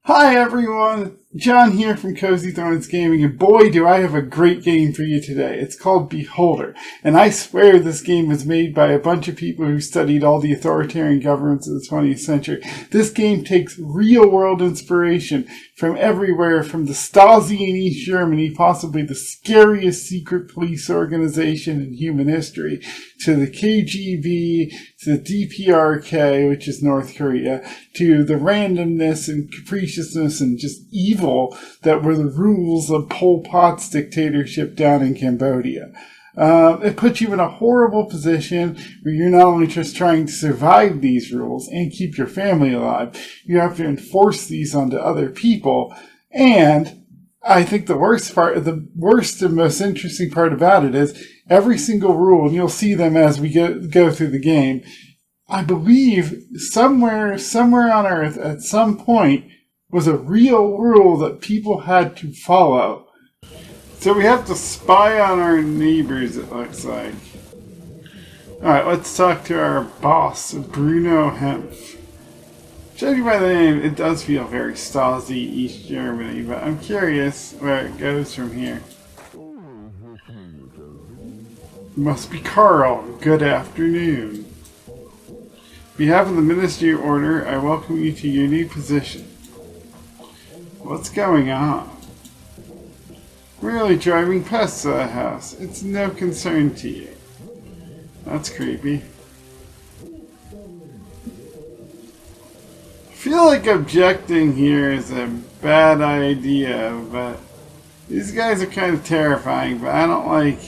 Hi everyone, John here from Cozy Thorns Gaming, and boy do I have a great game for you today. It's called Beholder, and I swear this game was made by a bunch of people who studied all the authoritarian governments of the 20th century. This game takes real-world inspiration from everywhere, from the Stasi in East Germany, possibly the scariest secret police organization in human history, to the KGB, to the DPRK, which is North Korea, to the randomness and capriciousness and just evil that were the rules of Pol Pot's dictatorship down in Cambodia. It puts you in a horrible position where you're not only just trying to survive these rules and keep your family alive, you have to enforce these onto other people. And I think the worst and most interesting part about it is every single rule, and you'll see them as we go through the game, I believe somewhere on Earth at some point was a real rule that people had to follow. So we have to spy on our neighbors, it looks like. Alright, let's talk to our boss, Bruno Hempf. Judging by the name, it does feel very Stasi, East Germany, but I'm curious where it goes from here. Must be Carl. Good afternoon. On behalf of the Ministry of Order, I welcome you to your new position. What's going on? Really driving pests to the house. It's no concern to you. That's creepy. I feel like objecting here is a bad idea, but these guys are kind of terrifying, but I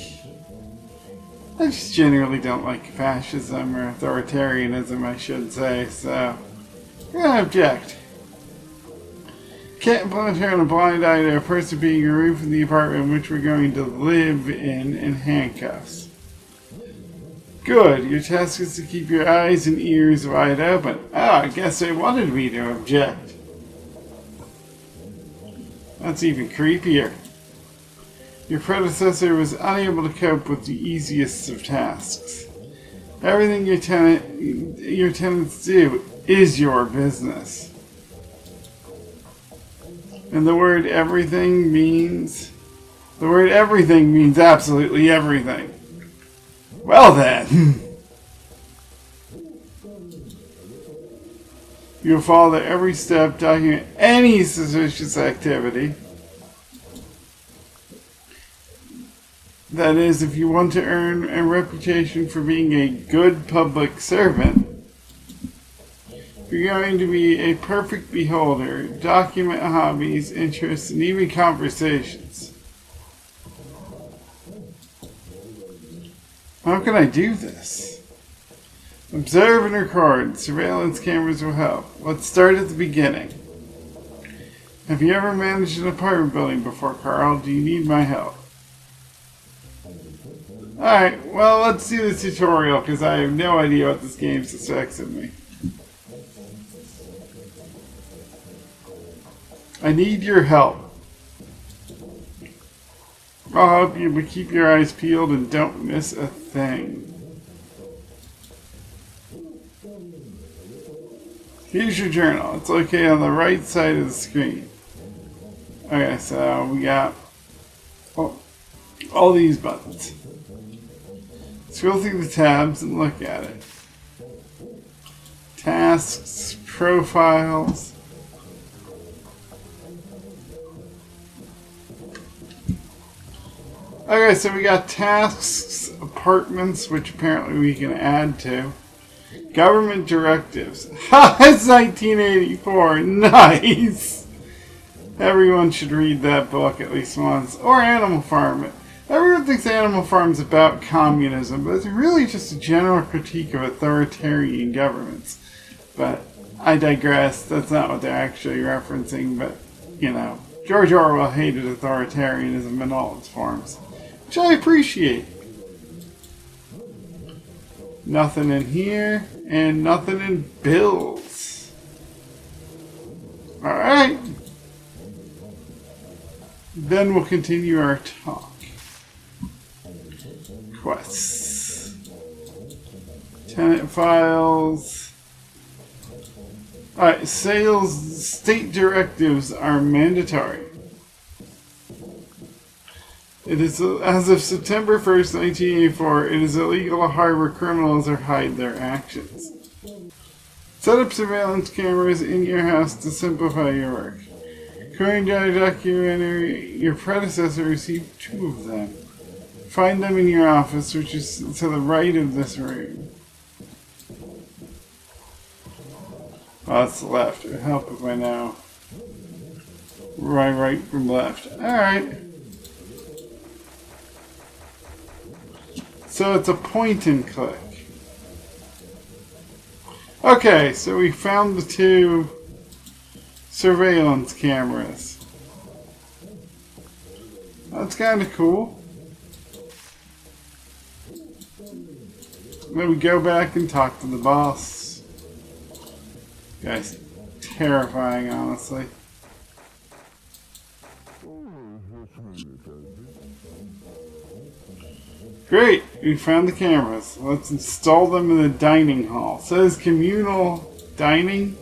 just generally don't like fascism or authoritarianism, I should say, so I'm gonna object. Can't turn a blind eye to a person being removed from the apartment in which we're going to live in handcuffs. Good, your task is to keep your eyes and ears wide open. Oh, I guess they wanted me to object. That's even creepier. Your predecessor was unable to cope with the easiest of tasks. Everything your tenants do is your business. And the word everything means absolutely everything. Well then. You'll follow every step, document any suspicious activity. That is, if you want to earn a reputation for being a good public servant, you're going to be a perfect beholder, document hobbies, interests, and even conversations. How can I do this? Observe and record. Surveillance cameras will help. Let's start at the beginning. Have you ever managed an apartment building before, Carl? Do you need my help? Alright, well, let's do the tutorial, because I have no idea what this game suspects of me. I need your help. I'll help you, but keep your eyes peeled and don't miss a thing. Here's your journal. It's located on the right side of the screen. Okay, so we got all these buttons. Scroll through the tabs and look at it. Tasks, profiles. Okay, so we got tasks, apartments, which apparently we can add to. Government directives. Ha! It's 1984. Nice! Everyone should read that book at least once. Or Animal Farm. Everyone thinks Animal Farm's about communism, but it's really just a general critique of authoritarian governments. But I digress. That's not what they're actually referencing, but, you know, George Orwell hated authoritarianism in all its forms, which I appreciate. Nothing in here, and nothing in bills. Alright. Then we'll continue our talk. Quests. Tenant files. Alright, sales State directives are mandatory. It is, as of September 1st, 1984, it is illegal to harbor criminals or hide their actions. Set up surveillance cameras in your house to simplify your work. According to our documentary, your predecessor received 2 of them. Find them in your office, which is to the right of this room. Oh, it's left. It would help if I know. Right from left. Alright. So it's a point and click. Okay, so we found the 2 surveillance cameras. That's kind of cool. Then we go back and talk to the boss. Guy's terrifying, honestly. Great, we found the cameras. Let's install them in the dining hall. It says communal dining.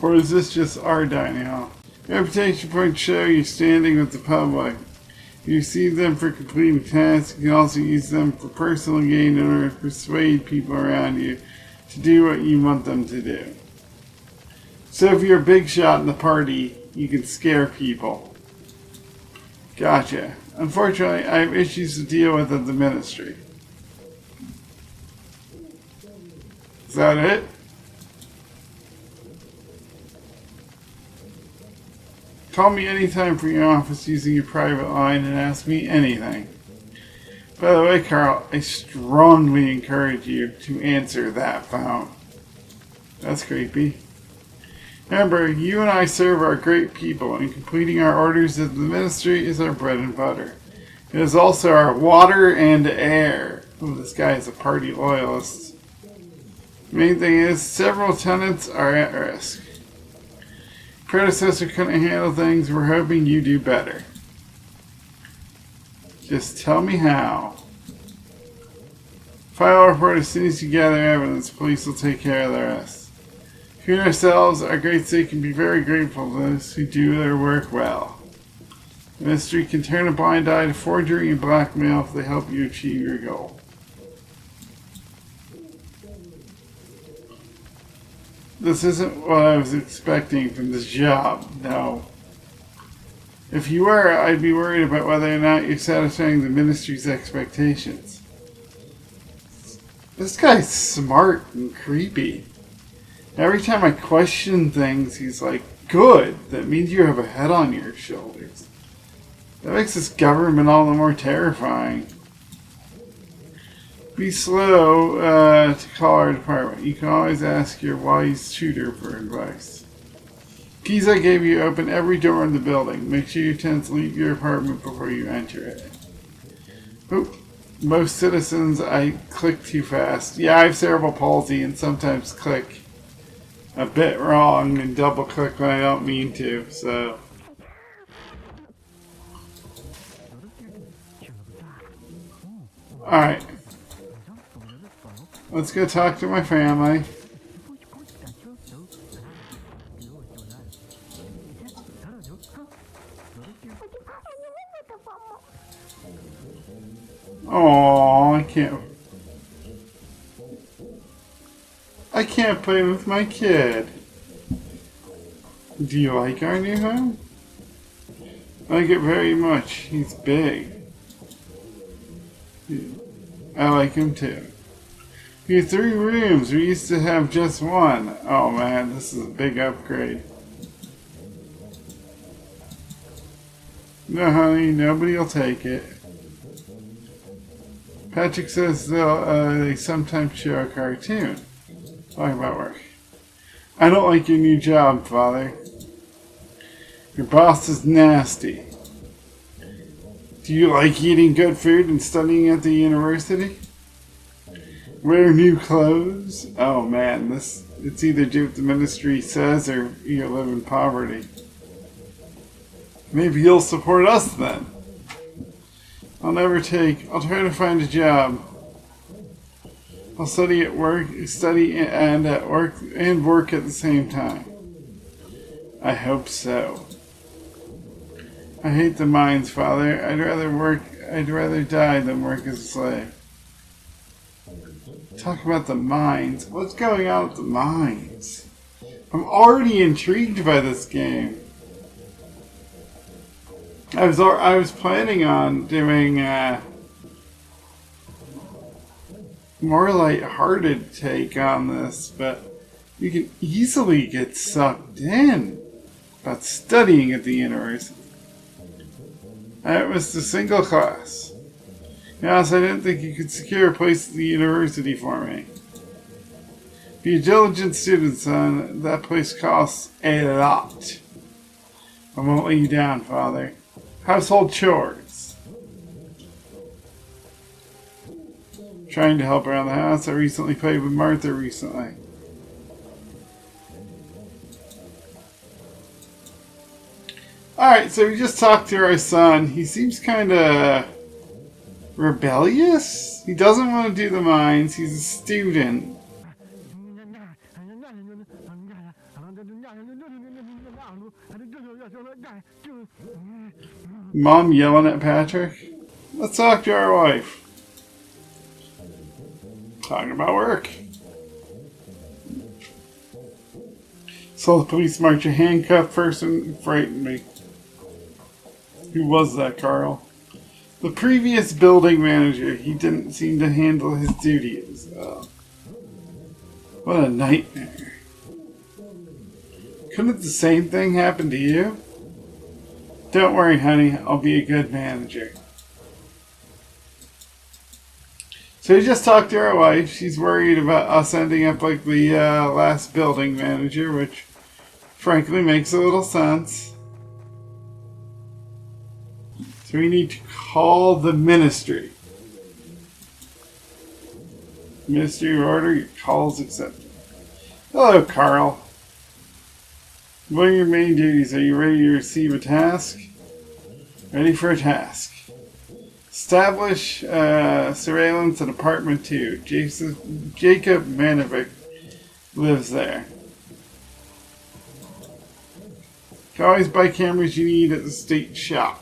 Or is this just our dining hall? Reputation points show you're standing with the public. You receive them for completing tasks. You can also use them for personal gain in order to persuade people around you to do what you want them to do. So if you're a big shot in the party, you can scare people. Gotcha. Unfortunately, I have issues to deal with at the ministry. Is that it? Call me anytime from your office using your private line and ask me anything. By the way, Carl, I strongly encourage you to answer that phone. That's creepy. Remember, you and I serve our great people, and completing our orders at the ministry is our bread and butter. It is also our water and air. Oh, this guy is a party loyalist. The main thing is, several tenants are at risk. Predecessor couldn't handle things. We're hoping you do better. Just tell me how. File a report as soon as you gather evidence. Police will take care of the rest. We ourselves, our great state, can be very grateful to those who do their work well. The ministry can turn a blind eye to forgery and blackmail if they help you achieve your goal. This isn't what I was expecting from this job, no. If you were, I'd be worried about whether or not you're satisfying the ministry's expectations. This guy's smart and creepy. Every time I question things, he's like, good, that means you have a head on your shoulders. That makes this government all the more terrifying. Be slow to call our department. You can always ask your wise tutor for advice. Keys I gave you open every door in the building. Make sure your tenants leave your apartment before you enter it. Oop. Most citizens, I click too fast. Yeah, I have cerebral palsy and sometimes click a bit wrong and double click when I don't mean to, so. Alright. Let's go talk to my family. Oh, I can't play with my kid. Do you like our new home? I like it very much. He's big. I like him too. We have 3 rooms. We used to have just 1. Oh man, this is a big upgrade. No, honey, nobody will take it. Patrick says they sometimes show a cartoon. Talking about work. I don't like your new job, Father. Your boss is nasty. Do you like eating good food and studying at the university? Wear new clothes? Oh man, it's either do what the ministry says or you live in poverty. Maybe you'll support us then. I'll try to find a job. I'll study and work at the same time. I hope so. I hate the mines, Father. I'd rather die than work as a slave. Talk about the mines. What's going on with the mines? I'm already intrigued by this game. I was planning on doing more light-hearted take on this, but you can easily get sucked in about studying at the university. That was the single class. Yes, I didn't think you could secure a place at the university for me. Be a diligent student, son. That place costs a lot. I won't let you down, Father. Household chores. Trying to help around the house. I recently played with Martha recently. Alright, so we just talked to our son. He seems kind of rebellious. He doesn't want to do the mines. He's a student. Mom yelling at Patrick. Let's talk to our wife. Talking about work. Saw the police march a handcuffed person. Frightened me. Who was that, Carl? The previous building manager. He didn't seem to handle his duties. What a nightmare. Couldn't the same thing happen to you? Don't worry, honey. I'll be a good manager. So we just talked to our wife. She's worried about us ending up like the last building manager, which frankly makes a little sense. So we need to call the ministry. Ministry of Order, your call is accepted. Hello, Carl. What are your main duties? Are you ready to receive a task? Ready for a task. Establish surveillance at apartment 2. Jacob Manovic lives there. You can always buy cameras you need at the state shop.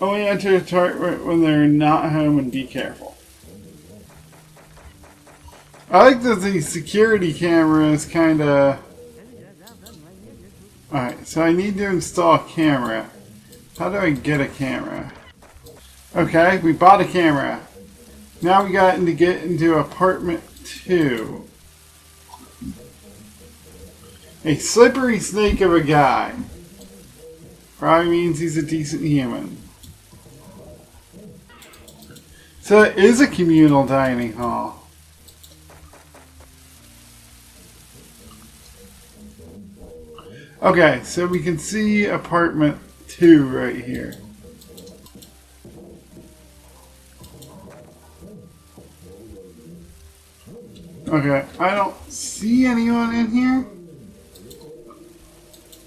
Only enter the apartment when they're not home and be careful. I like that the security camera is kind of... Alright, so I need to install a camera. How do I get a camera? Okay, we bought a camera. Now we got to get into apartment 2. A slippery snake of a guy. Probably means he's a decent human. So it is a communal dining hall. Okay, so we can see apartment 2 right here. Okay, I don't see anyone in here.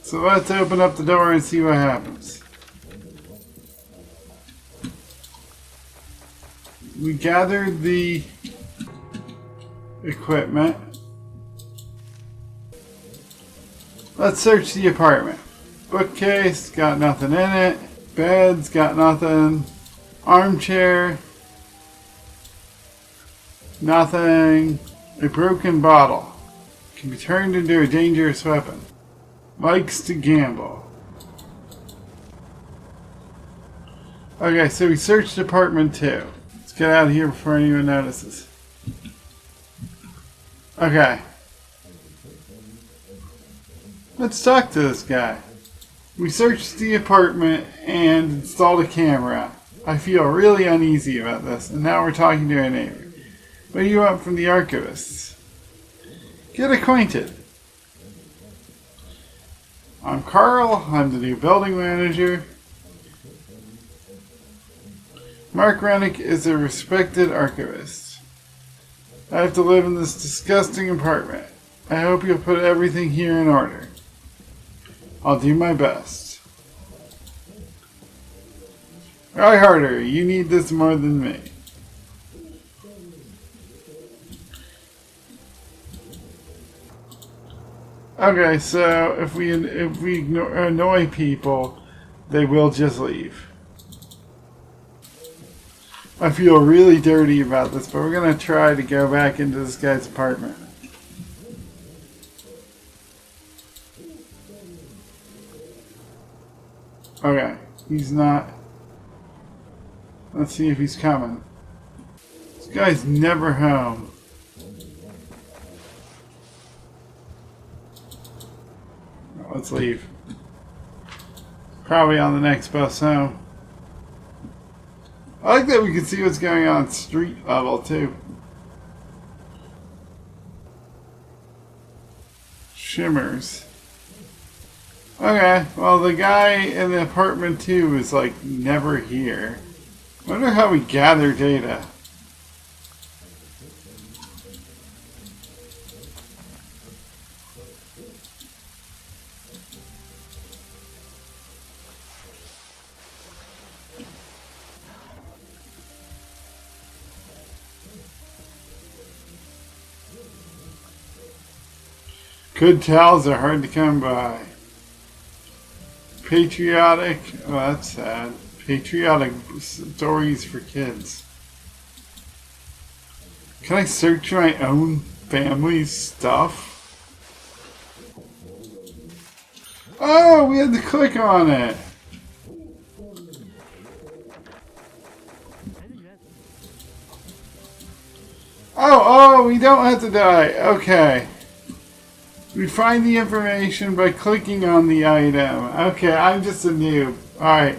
So let's open up the door and see what happens. We gathered the equipment. Let's search the apartment. Bookcase, got nothing in it. Beds, got nothing. Armchair, nothing. A broken bottle. Can be turned into a dangerous weapon. Likes to gamble. Okay, so we searched apartment 2. Let's get out of here before anyone notices. Okay. Let's talk to this guy. We searched the apartment and installed a camera. I feel really uneasy about this, and now we're talking to a neighbor. What do you want from the archivists? Get acquainted. I'm Carl. I'm the new building manager. Mark Rennick is a respected archivist. I have to live in this disgusting apartment. I hope you'll put everything here in order. I'll do my best. Try harder. You need this more than me. Okay, so if we annoy people, they will just leave. I feel really dirty about this, but we're gonna try to go back into this guy's apartment. Okay, he's not. Let's see if he's coming. This guy's never home. Let's leave. Probably on the next bus home. I like that we can see what's going on street level too. Shimmers. Okay, well the guy in the apartment too is like never here. Wonder how we gather data. Good towels are hard to come by. Patriotic, oh that's sad. Patriotic stories for kids. Can I search my own family's stuff? Oh, we had to click on it. Oh, we don't have to die. Okay. We find the information by clicking on the item. Okay, I'm just a noob. Alright.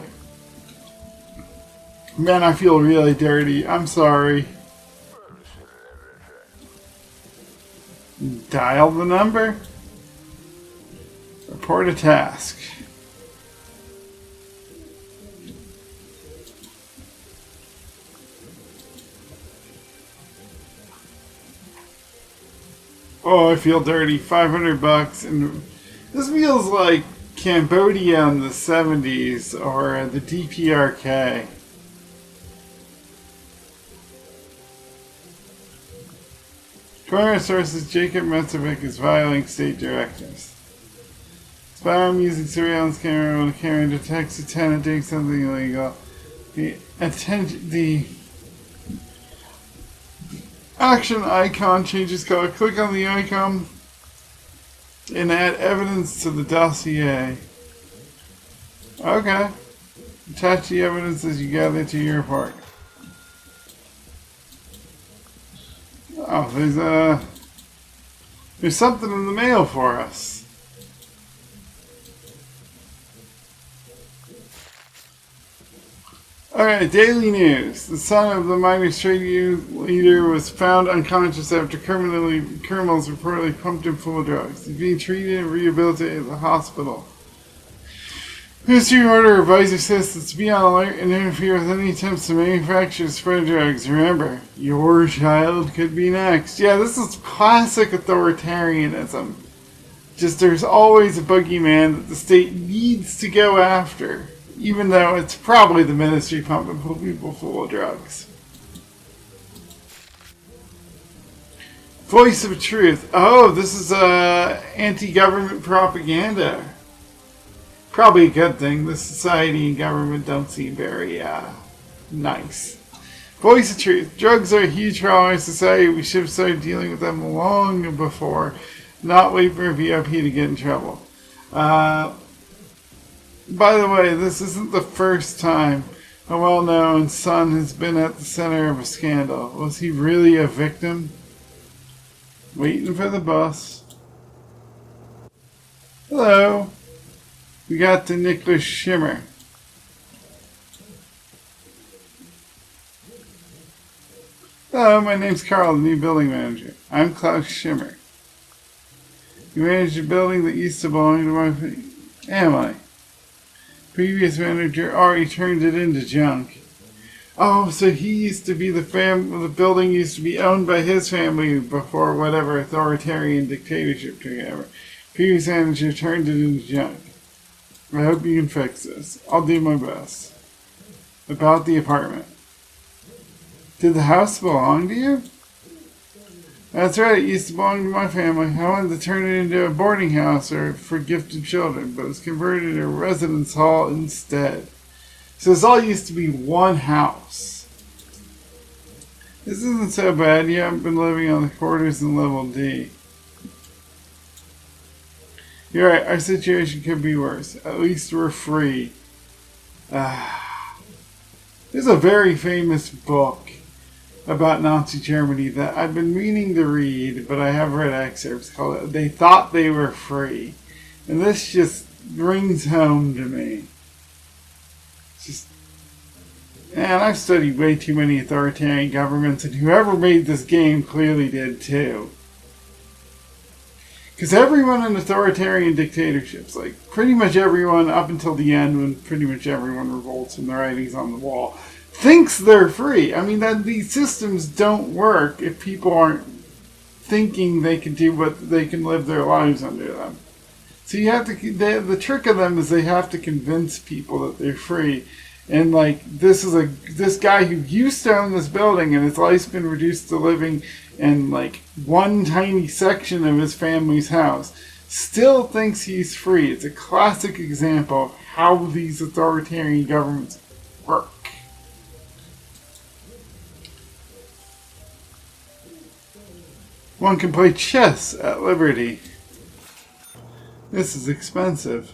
Man, I feel really dirty. I'm sorry. Dial the number. Report a task. Oh, I feel dirty. $500, and this feels like Cambodia in the 70s or the DPRK. Current sources: Jacob Metzovic is violating state directives. Spying using surveillance camera when a camera detects a tenant doing something illegal. The action icon changes color. Click on the icon and add evidence to the dossier. Okay. Attach the evidence as you gather to your report. Oh, there's something in the mail for us. Alright, daily news. The son of the miners' trade union leader was found unconscious after criminals reportedly pumped him full of drugs. He's being treated and rehabilitated at the hospital. History order advisor says to be on alert and interfere with any attempts to manufacture and spread drugs. Remember, your child could be next. Yeah, this is classic authoritarianism. Just there's always a boogeyman that the state needs to go after. Even though it's probably the ministry pumping people full of drugs. Voice of truth. Oh, this is anti-government propaganda. Probably a good thing. The society and government don't seem very nice. Voice of truth. Drugs are a huge problem in our society. We should have started dealing with them long before. Not wait for a VIP to get in trouble. By the way, this isn't the first time a well-known son has been at the center of a scandal. Was he really a victim? Waiting for the bus. Hello. We got the Nicholas Shimmer. Hello, my name's Carl, the new building manager. I'm Klaus Shimmer. You manage a building that used to belong to my family. Am I? Previous manager already turned it into junk. Oh, so he used to be the building used to be owned by his family before whatever authoritarian dictatorship took over. Previous manager turned it into junk. I hope you can fix this. I'll do my best. About the apartment. Did the house belong to you? That's right, it used to belong to my family. I wanted to turn it into a boarding house or for gifted children, but it was converted into a residence hall instead. So this all used to be one house. This isn't so bad. You haven't been living on the quarters in level D. You're right, our situation could be worse. At least we're free. There's a very famous book about Nazi Germany that I've been meaning to read, but I have read excerpts called They Thought They Were Free. And this just rings home to me. And I've studied way too many authoritarian governments, and whoever made this game clearly did too. Because everyone in authoritarian dictatorships, like pretty much everyone up until the end when pretty much everyone revolts and the writing's on the wall, thinks they're free. I mean, that these systems don't work if people aren't thinking they can do what they can live their lives under them. So you have to, the trick of them is they have to convince people that they're free. And like, this guy who used to own this building and his life's been reduced to living in like one tiny section of his family's house still thinks he's free. It's a classic example of how these authoritarian governments work. One can play chess at liberty. This is expensive.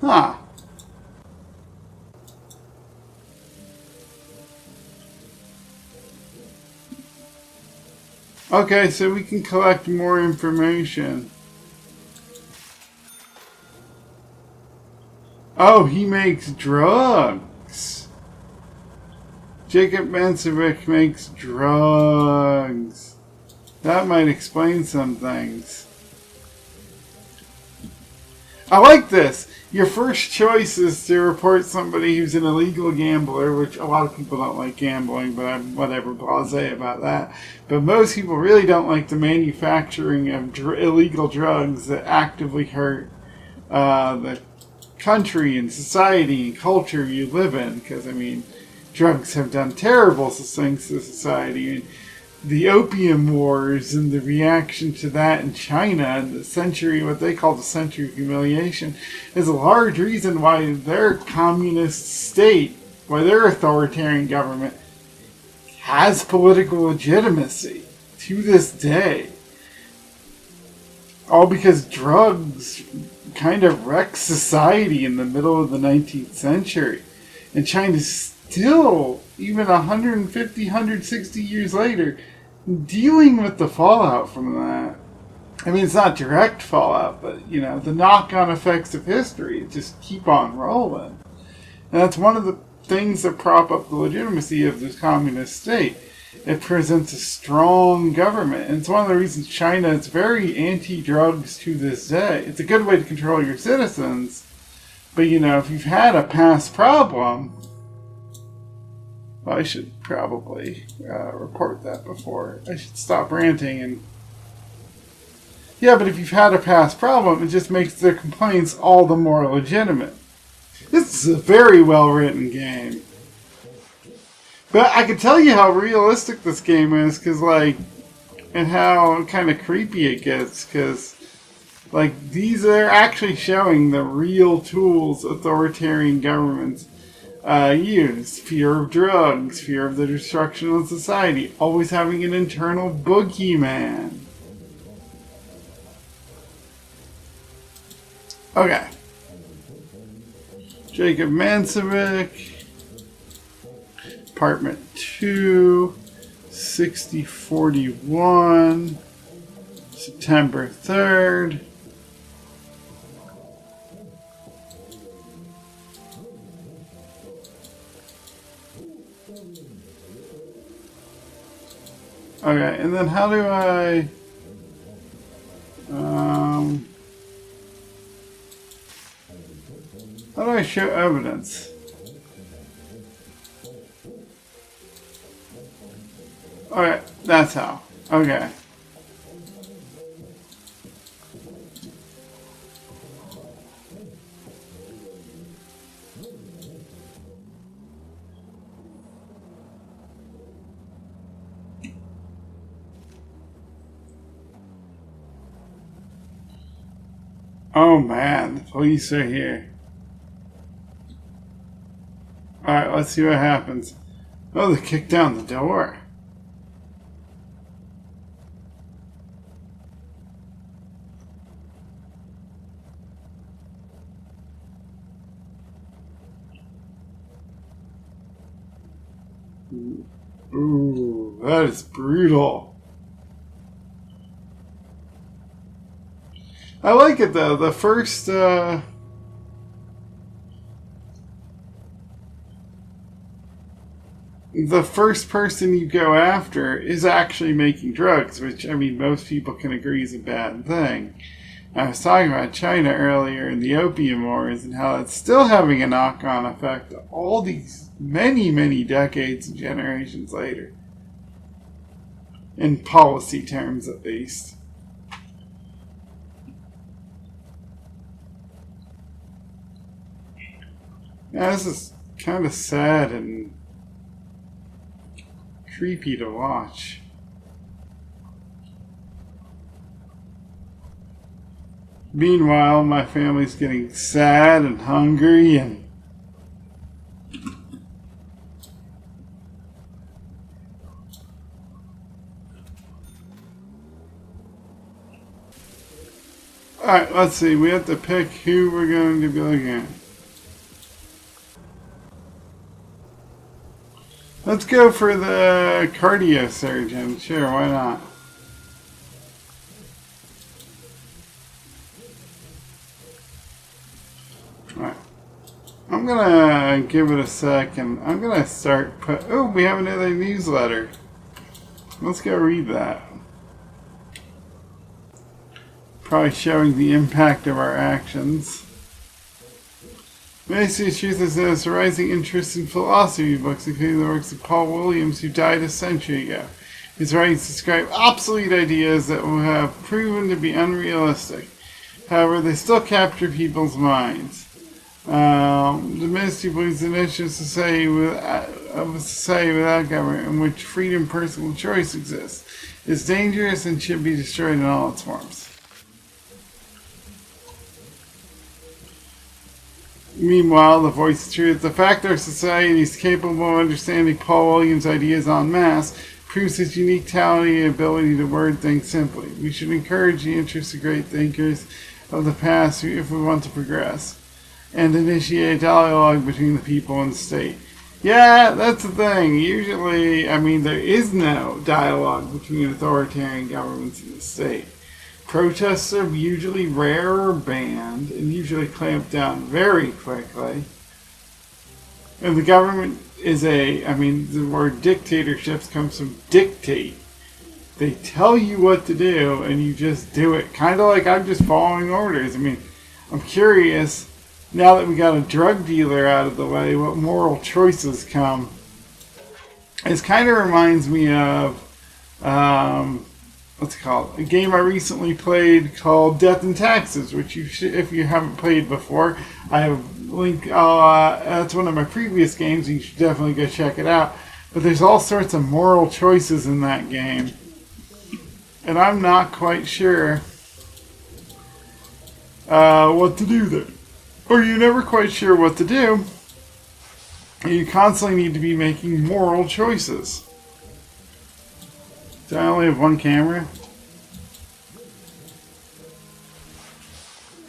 Huh. Okay, so we can collect more information. Oh, he makes drugs. Jacob Mancevic makes drugs. That might explain some things. I like this. Your first choice is to report somebody who's an illegal gambler, which a lot of people don't like gambling, but I'm whatever, blasé about that. But most people really don't like the manufacturing of illegal drugs that actively hurt the country and society and culture you live in. Because, I mean, drugs have done terrible things to society. And the opium wars and the reaction to that in China and the century, what they call the century of humiliation, is a large reason why their communist state, why their authoritarian government has political legitimacy to this day. All because drugs kind of wrecked society in the middle of the 19th century. And China's still, even 150, 160 years later, dealing with the fallout from that. I mean, it's not direct fallout, but, you know, the knock-on effects of history just keep on rolling. And that's one of the things that prop up the legitimacy of this communist state. It presents a strong government. And it's one of the reasons China is very anti-drugs to this day. It's a good way to control your citizens. But, you know, if you've had a past problem, well, I should probably report that before. I should stop ranting and... Yeah, but if you've had a past problem, it just makes their complaints all the more legitimate. This is a very well-written game. But I can tell you how realistic this game is, because, like, and how kind of creepy it gets, because, like, these are actually showing the real tools authoritarian governments use. Fear of drugs, fear of the destruction of society, always having an internal boogeyman. Okay. Jacob Mancevic. Apartment 2. 6041. September 3rd. Okay, and then how do I... how do I show evidence? Okay, that's how. Okay. Oh man, the police are here. Alright, let's see what happens. Oh, they kicked down the door. Ooh, that is brutal. I like it though. The first person you go after is actually making drugs, which, I mean, most people can agree is a bad thing. I was talking about China earlier and the opium wars and how it's still having a knock-on effect all these many, many decades and generations later. In policy terms, at least. Yeah, this is kind of sad and creepy to watch. Meanwhile, my family's getting sad and hungry and alright, let's see. We have to pick who we're going to be looking at. Let's go for the cardio surgeon. Sure, why not? Alright. I'm gonna give it a second. I'm gonna start oh, we have another newsletter. Let's go read that. Probably showing the impact of our actions. Basically, the truth is there's a rising interest in philosophy books, including the works of Paul Williams, who died a century ago. His writings describe obsolete ideas that will have proven to be unrealistic. However, they still capture people's minds. The ministry believes the notion of a society without government, in which freedom of personal choice exists, is dangerous and should be destroyed in all its forms. Meanwhile, the voice of truth, the fact our society is capable of understanding Paul Williams' ideas en masse, proves his unique talent and ability to word things simply. We should encourage the interests of great thinkers of the past if we want to progress, and initiate a dialogue between the people and the state. Yeah, that's the thing. Usually, I mean, there is no dialogue between authoritarian governments and the state. Protests are usually rare or banned, and usually clamped down very quickly. And the government is the word dictatorships comes from dictate. They tell you what to do, and you just do it. Kind of like I'm just following orders. I mean, I'm curious, now that we got a drug dealer out of the way, what moral choices come. This kind of reminds me of, what's it called? A game I recently played called Death and Taxes, which you should, if you haven't played before, I have a link. That's one of my previous games. You should definitely go check it out. But there's all sorts of moral choices in that game, and I'm not quite sure what to do there. Or you're never quite sure what to do. And you constantly need to be making moral choices. Do I only have one camera?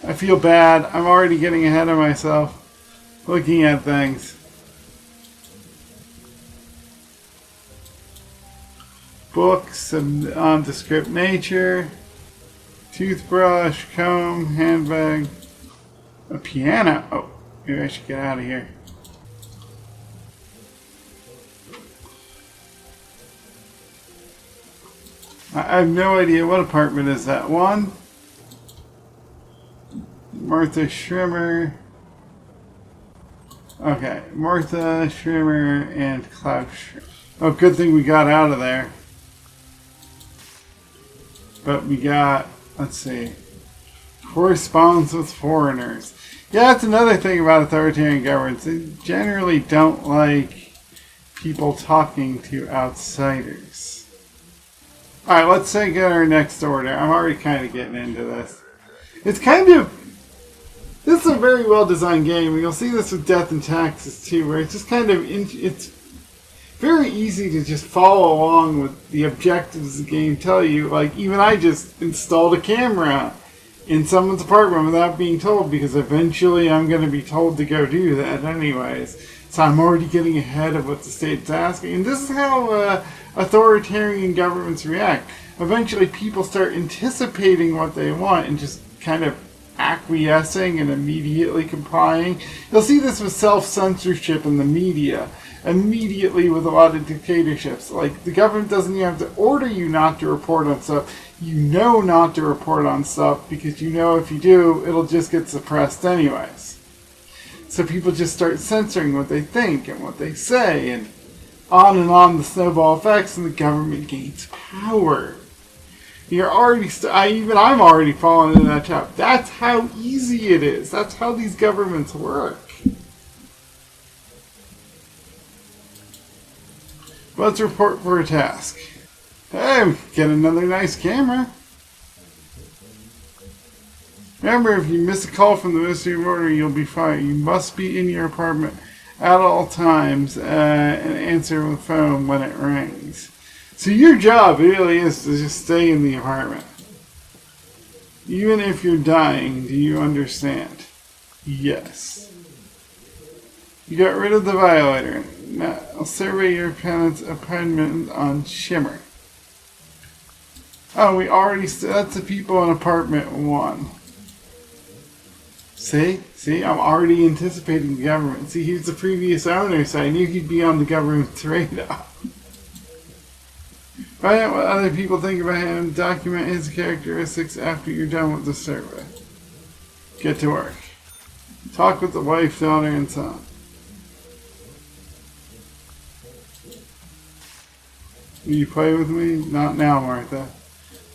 I feel bad. I'm already getting ahead of myself looking at things. Books of nondescript nature. Toothbrush, comb, handbag. A piano. Oh, maybe I should get out of here. I have no idea what apartment is that one. Martha Schrimmer. Okay, Martha Schrimmer and Klaus Schrimmer. Oh, good thing we got out of there. But we got, let's see, corresponds with foreigners. Yeah, that's another thing about authoritarian governments. They generally don't like people talking to outsiders. Alright, let's take our next order. I'm already kind of getting into this. It's kind of This is a very well designed game, and you'll see this with Death and Taxes too, where it's just kind of it's very easy to just follow along with the objectives of the game tell you. Like, even I just installed a camera in someone's apartment without being told, because eventually I'm going to be told to go do that anyways. So I'm already getting ahead of what the state's asking. And this is how authoritarian governments react. Eventually people start anticipating what they want and just kind of acquiescing and immediately complying. You'll see this with self-censorship in the media. Immediately with a lot of dictatorships. Like, the government doesn't even have to order you not to report on stuff. You know not to report on stuff because you know if you do, it'll just get suppressed anyways. So people just start censoring what they think and what they say, and on the snowball effects, and the government gains power. You're already, I'm already falling into that trap. That's how easy it is. That's how these governments work. Let's report for a task. Hey, get another nice camera. Remember, if you miss a call from the Ministry of Order, you'll be fired. You must be in your apartment at all times and answer the phone when it rings. So your job really is to just stay in the apartment. Even if you're dying, do you understand? Yes. You got rid of the violator. Now, I'll survey your tenant's apartment on Shimmer. Oh, we already... That's the people in apartment 1. See? I'm already anticipating the government. See, he's the previous owner, so I knew he'd be on the government's radar. Find out what other people think about him. Document his characteristics after you're done with the survey. Get to work. Talk with the wife, daughter, and son. Will you play with me? Not now, Martha.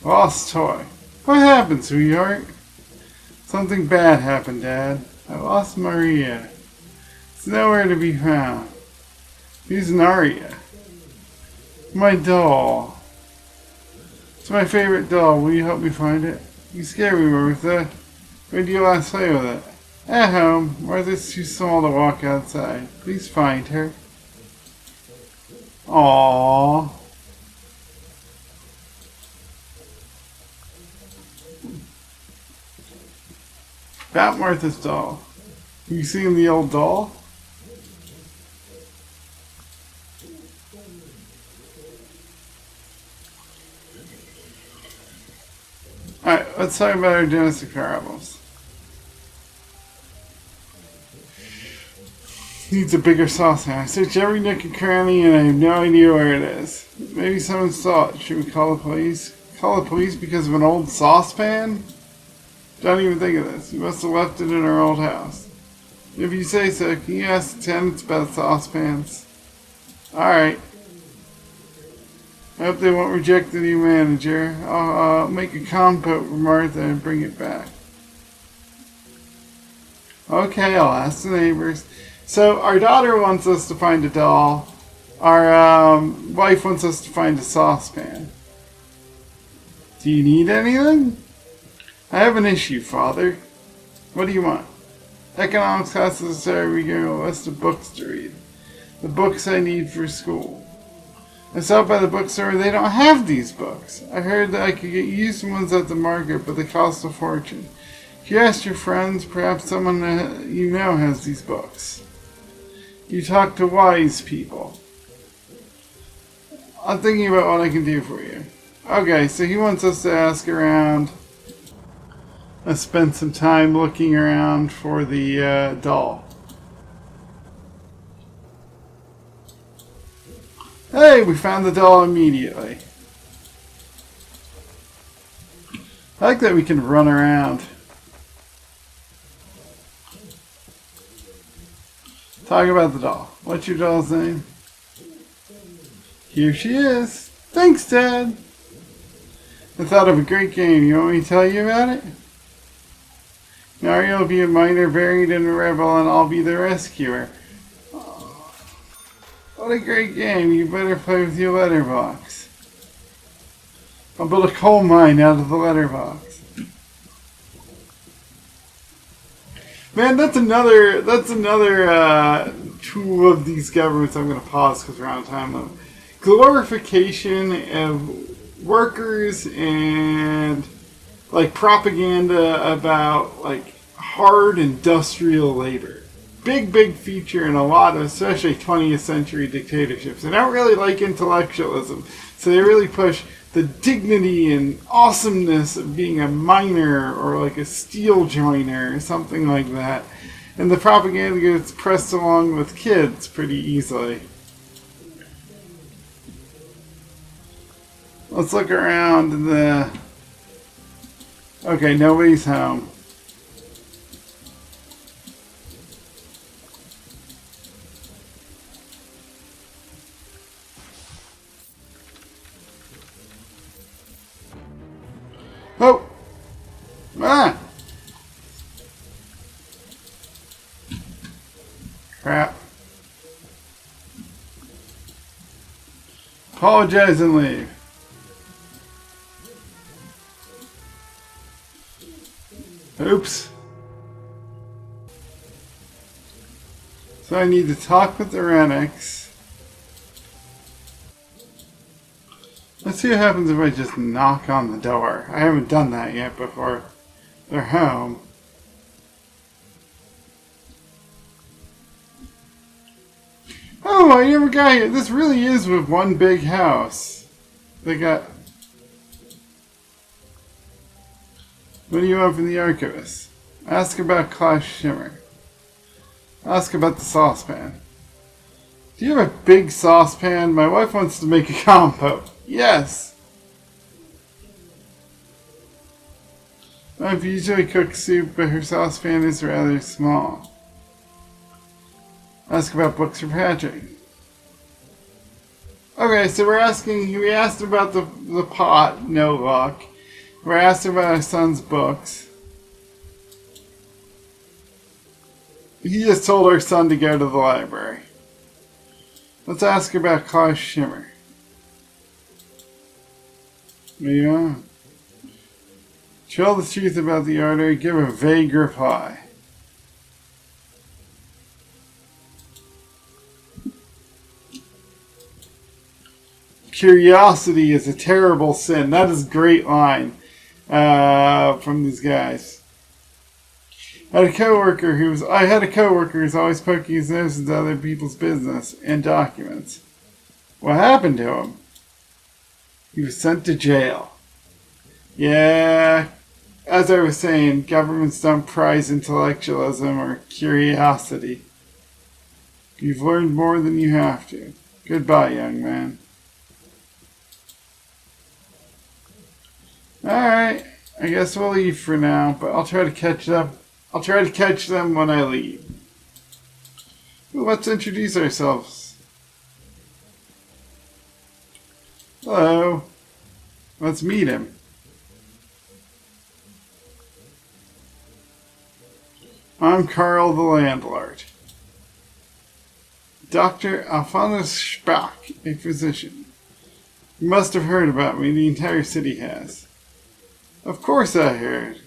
Lost toy. What happened, sweetheart? Something bad happened, Dad. I lost Maria. It's nowhere to be found. Who's Naria? My doll. It's my favorite doll. Will you help me find it? You scare me, Martha. Where did you last play with it? At home. Martha's too small to walk outside. Please find her. Aww. About Martha's doll. Have you seen the old doll? Alright, let's talk about our domestic problems. Needs a bigger saucepan. I searched every nook and cranny and I have no idea where it is. Maybe someone saw it. Should we call the police? Call the police because of an old saucepan? Don't even think of this. You must have left it in our old house. If you say so, can you ask the tenants about saucepans? Alright. I hope they won't reject the new manager. I'll make a compote for Martha and bring it back. Okay, I'll ask the neighbors. So, our daughter wants us to find a doll. Our wife wants us to find a saucepan. Do you need anything? I have an issue, Father. What do you want? Economics classes are we give a list of books to read. The books I need for school. I saw by the bookstore they don't have these books. I heard that I could get used ones at the market, but they cost a fortune. If you ask your friends, perhaps someone that you know has these books. You talk to wise people. I'm thinking about what I can do for you. Okay, so he wants us to ask around. I spent some time looking around for the doll. Hey, we found the doll immediately. I like that we can run around. Talk about the doll. What's your doll's name? Here she is. Thanks, Dad. I thought of a great game. You want me to tell you about it? Naria will be a miner buried in a rebel and I'll be the rescuer. Oh, what a great game. You better play with your letterbox. I'll build a coal mine out of the letterbox. Man, that's another tool of these governments. I'm going to pause because we're out of time limit. Glorification of workers and like propaganda about like hard industrial labor. Big feature in a lot of especially 20th century dictatorships. They don't really like intellectualism, so they really push the dignity and awesomeness of being a miner or like a steel joiner or something like that. And the propaganda gets pressed along with kids pretty easily. Let's look around the... Okay, nobody's home. Oh! Ah! Crap. Apologize and leave. Oops. So I need to talk with the Renix. Let's see what happens if I just knock on the door. I haven't done that yet before they're home. Oh, I never got here. This really is with one big house. They got... What do you want from the archivist? Ask about Klaus Schimmer. Ask about the saucepan. Do you have a big saucepan? My wife wants to make a compote. Yes. My wife usually cooks soup, but her saucepan is rather small. Ask about books for Patrick. Okay, so we asked about the pot, no luck. We're asked about our son's books. He just told our son to go to the library. Let's ask about Klaus Schimmer. Yeah. Tell the truth about the order, give a vague reply. Curiosity is a terrible sin. That is a great line from these guys. I had a coworker who's always poking his nose into other people's business and documents. What happened to him? He was sent to jail. Yeah, as I was saying, governments don't prize intellectualism or curiosity. You've learned more than you have to. Goodbye, young man. Alright, I guess we'll leave for now, but I'll try to catch them. I'll try to catch them when I leave. Well, let's introduce ourselves. Hello. Let's meet him. I'm Carl the landlord. Dr. Alphonsus Spack, a physician. You must have heard about me. The entire city has. Of course I heard.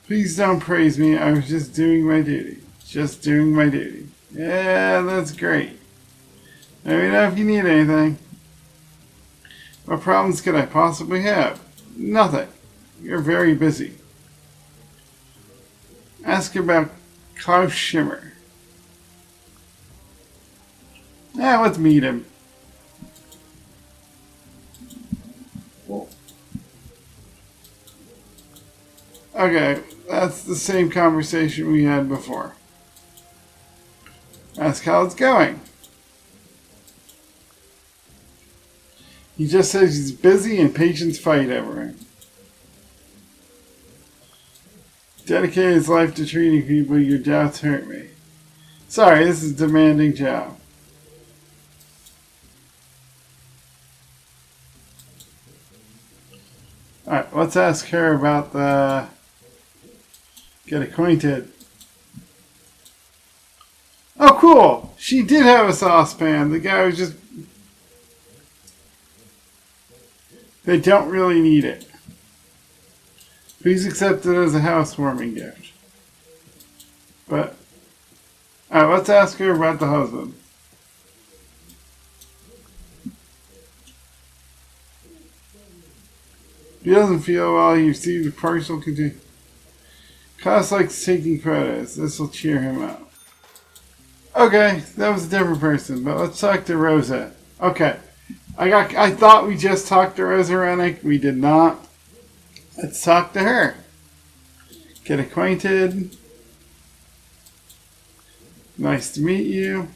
Please don't praise me. I was just doing my duty. Just doing my duty. Yeah, that's great. Let me know if you need anything. What problems could I possibly have? Nothing. You're very busy. Ask about Klaus Schimmer. Let's meet him. Okay, that's the same conversation we had before. Ask how it's going. He just says he's busy and patients fight over him. Dedicated his life to treating people. Your doubts hurt me. Sorry, this is a demanding job. Alright, let's ask her about the... Get acquainted. Oh, cool! She did have a saucepan. The guy was just... They don't really need it. Please accept it as a housewarming gift. But, alright, let's ask her about the husband. He doesn't feel well. He received a partial contusion. Klaus likes taking photos. This will cheer him up. Okay, that was a different person, but let's talk to Rosa. Okay. I thought we just talked to Rosa Rennick. We did not. Let's talk to her. Get acquainted. Nice to meet you.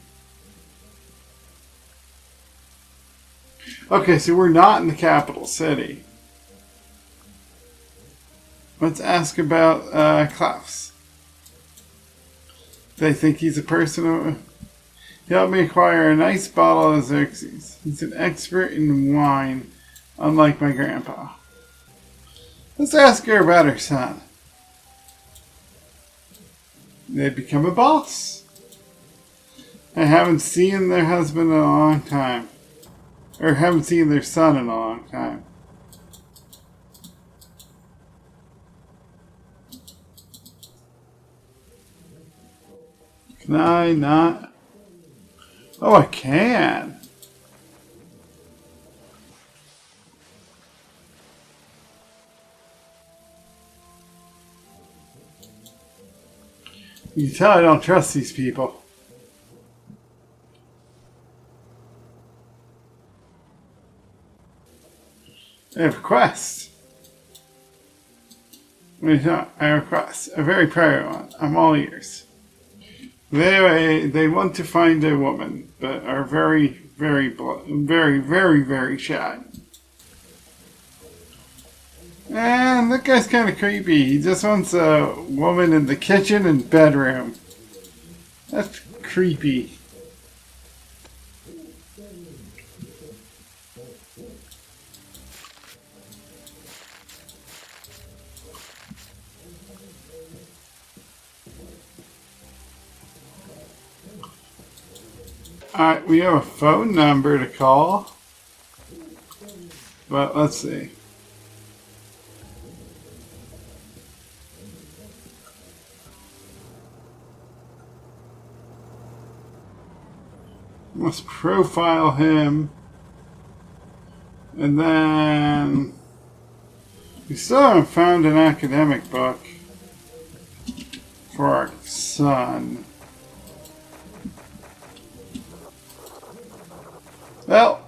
Okay, so we're not in the capital city. Let's ask about Klaus. They think he's a person. He helped me acquire a nice bottle of Xerxes. He's an expert in wine, unlike my grandpa. Let's ask her about her son. They've become a boss. I haven't seen their husband in a long time. Or haven't seen their son in a long time. Can I not? Oh, I can. You can tell I don't trust these people. I have a quest. I have a request. A very private one. I'm all ears. They want to find a woman, but are very shy. And that guy's kind of creepy. He just wants a woman in the kitchen and bedroom. That's creepy. Alright, we have a phone number to call. But let's see. Let's profile him. And then we still haven't found an academic book for our son. Well,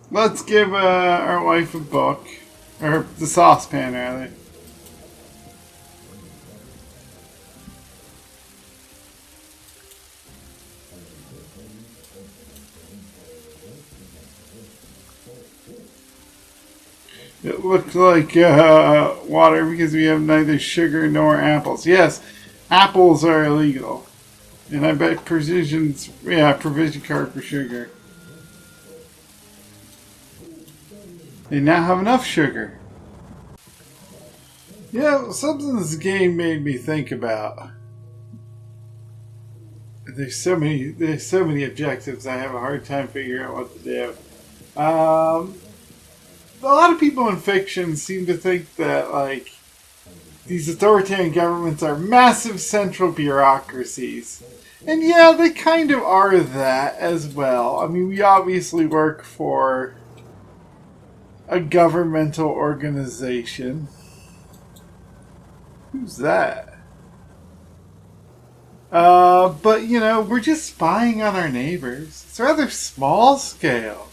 let's give our wife a book. Or the saucepan, rather. It looked like water because we have neither sugar nor apples. Yes, apples are illegal. And I bet provision card for sugar. They now have enough sugar. Yeah, something this game made me think about. There's so many objectives. I have a hard time figuring out what to do. A lot of people in fiction seem to think that like these authoritarian governments are massive central bureaucracies. And yeah, they kind of are that as well. I mean, we obviously work for a governmental organization. Who's that? But you know, we're just spying on our neighbors. It's rather small scale.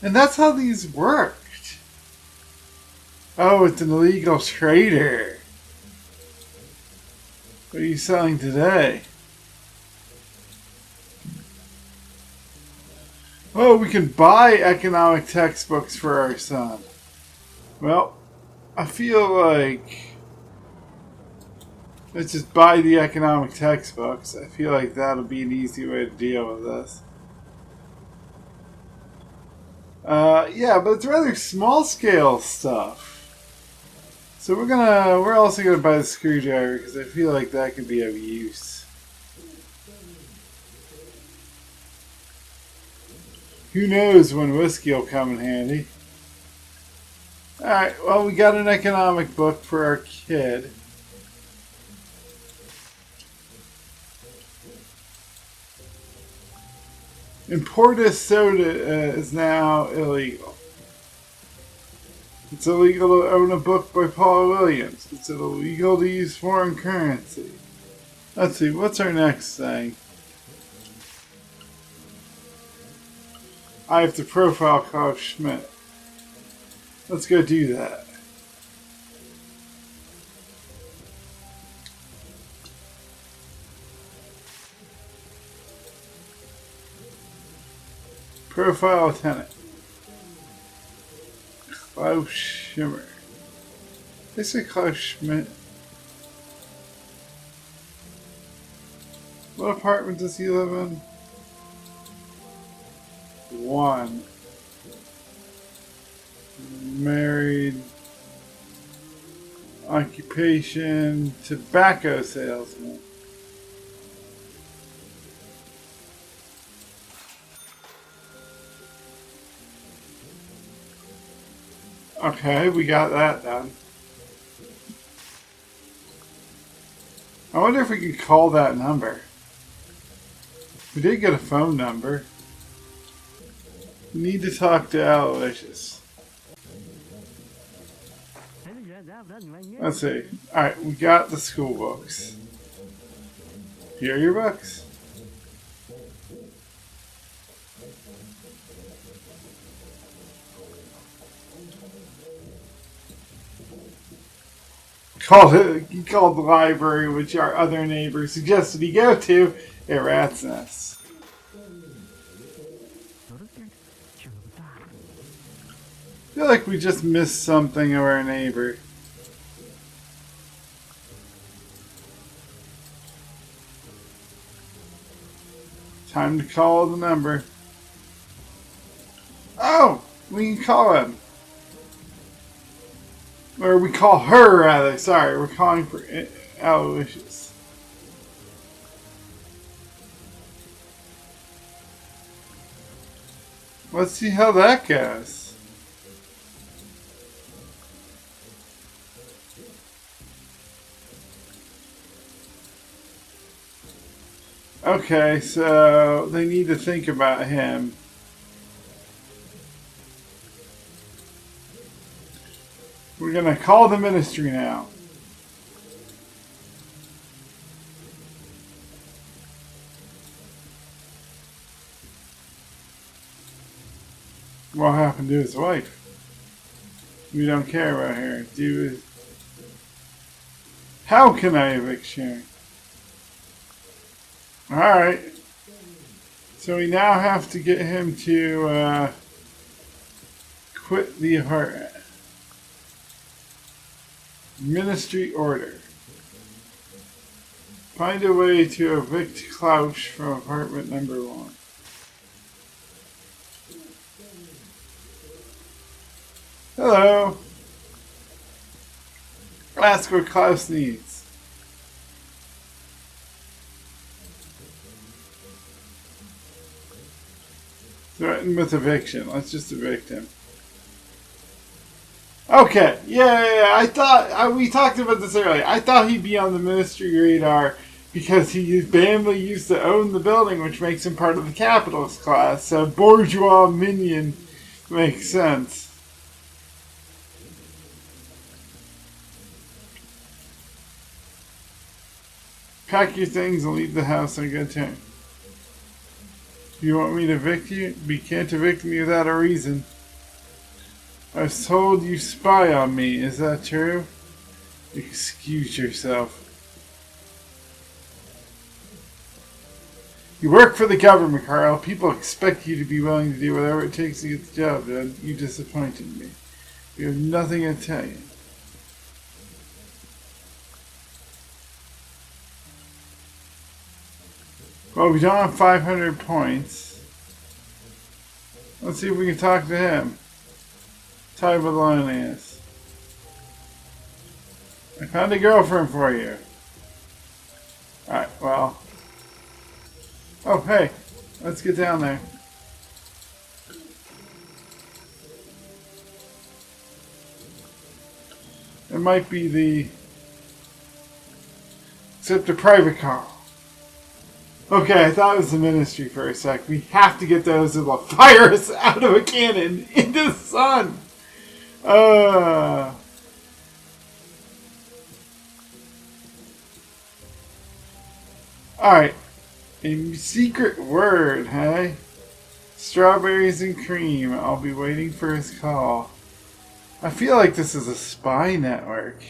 And that's how these worked. Oh, it's an illegal trader. What are you selling today? Oh, we can buy economic textbooks for our son. Well, I feel like let's just buy the economic textbooks. I feel like that'll be an easy way to deal with this. Yeah, but it's rather small scale stuff. So we're also gonna buy the screwdriver because I feel like that could be of use. Who knows when whiskey will come in handy. Alright, well, we got an economic book for our kid. Imported soda is now illegal. It's illegal to own a book by Paul Williams. It's illegal to use foreign currency. Let's see, what's our next thing? I have to profile Klaus Schmidt. Let's go do that. Profile tenant. Klaus Schimmer. They say Klaus Schmidt. What apartment does he live in? 1. Married. Occupation. Tobacco salesman. Okay, we got that done. I wonder if we could call that number. We did get a phone number. We need to talk to Aloysius. Let's see. Alright, we got the school books. Here are your books. He called the library, which our other neighbor suggested he go to, a rat's nest. I feel like we just missed something of our neighbor. Time to call the number. Oh! We can call him. Or we call her, rather. Sorry, we're calling for Aloysius. Let's see how that goes. Okay, so they need to think about him. We're going to call the ministry now. What happened to his wife? We don't care about her. How can I evict Sharon? Alright. So we now have to get him to quit the apartment. Ministry order. Find a way to evict Klaus from apartment number 1. Hello. Ask what Klaus needs. Threaten with eviction. Let's just evict him. Okay, yeah, I thought, we talked about this earlier. I thought he'd be on the ministry radar because his family used to own the building, which makes him part of the capitalist class. So bourgeois minion makes sense. Pack your things and leave the house on good terms. You want me to evict you? But you can't evict me without a reason. I was told you spy on me. Is that true? Excuse yourself. You work for the government, Carl. People expect you to be willing to do whatever it takes to get the job done. You disappointed me. You have nothing to tell you. Well, we don't have 500 points. Let's see if we can talk to him. Type of loneliness. I found a girlfriend for you. Alright, well. Oh, hey. Let's get down there. It might be the... Except a private car. Okay, I thought it was the ministry for a sec. We have to get those that will fire us out of a cannon into the sun. Alright. A secret word, hey? Strawberries and cream. I'll be waiting for his call. I feel like this is a spy network.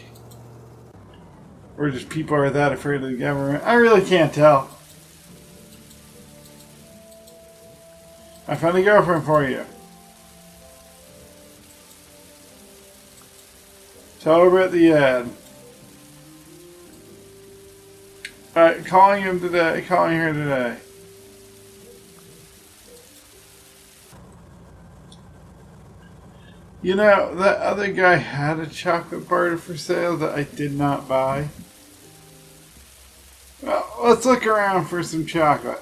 Or just people are that afraid of the government. I really can't tell. I found a girlfriend for you. Tell her about the ad. Alright, calling her today. You know, that other guy had a chocolate bar for sale that I did not buy. Well, let's look around for some chocolate.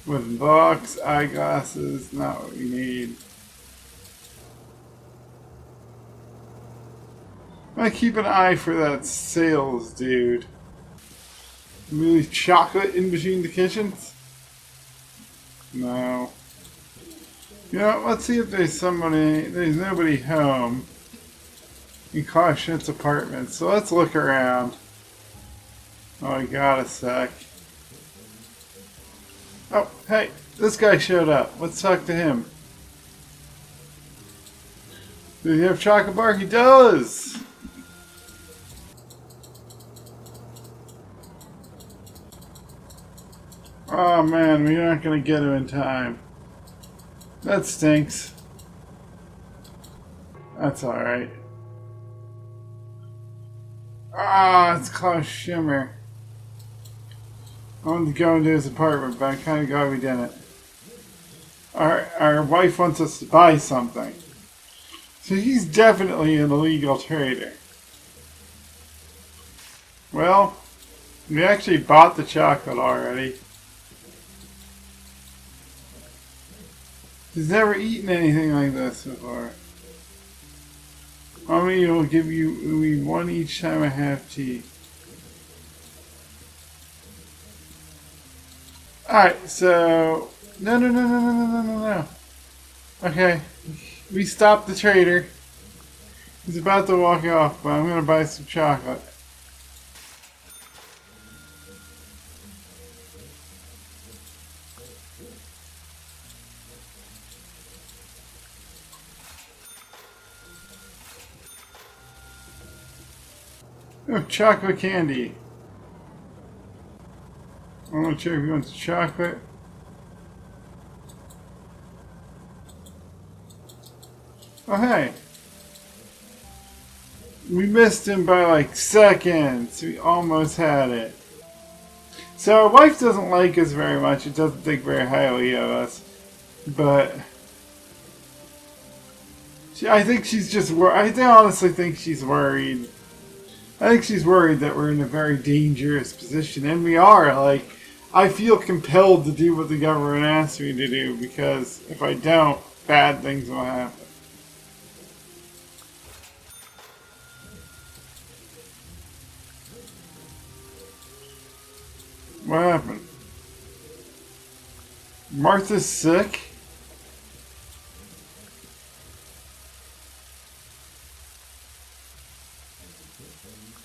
Wooden box, eyeglasses, not what we need. I keep an eye for that sales dude. Really chocolate in between the kitchens? No. You know, let's see if there's nobody home in Clark Schmidt's apartment. So let's look around. Oh, I got a sec. Oh, hey, this guy showed up. Let's talk to him. Does he have chocolate bar? He does! Oh man, we're not gonna get him in time. That stinks. That's alright. Ah, it's Klaus Schimmer. I wanted to go into his apartment, but I'm kind of glad we didn't. Our wife wants us to buy something. So he's definitely an illegal trader. Well, we actually bought the chocolate already. He's never eaten anything like this before. Mommy will give you one each time I have tea. Alright, so... No. Okay. We stopped the trader. He's about to walk off, but I'm going to buy some chocolate. Oh, chocolate candy. I'm not sure if he wants chocolate. Oh, hey. We missed him by like seconds. We almost had it. So our wife doesn't like us very much. It doesn't think very highly of us. But I think she's just worried. I honestly think she's worried. I think she's worried that we're in a very dangerous position. And we are. Like, I feel compelled to do what the government asks me to do. Because if I don't, bad things will happen. What happened? Martha's sick?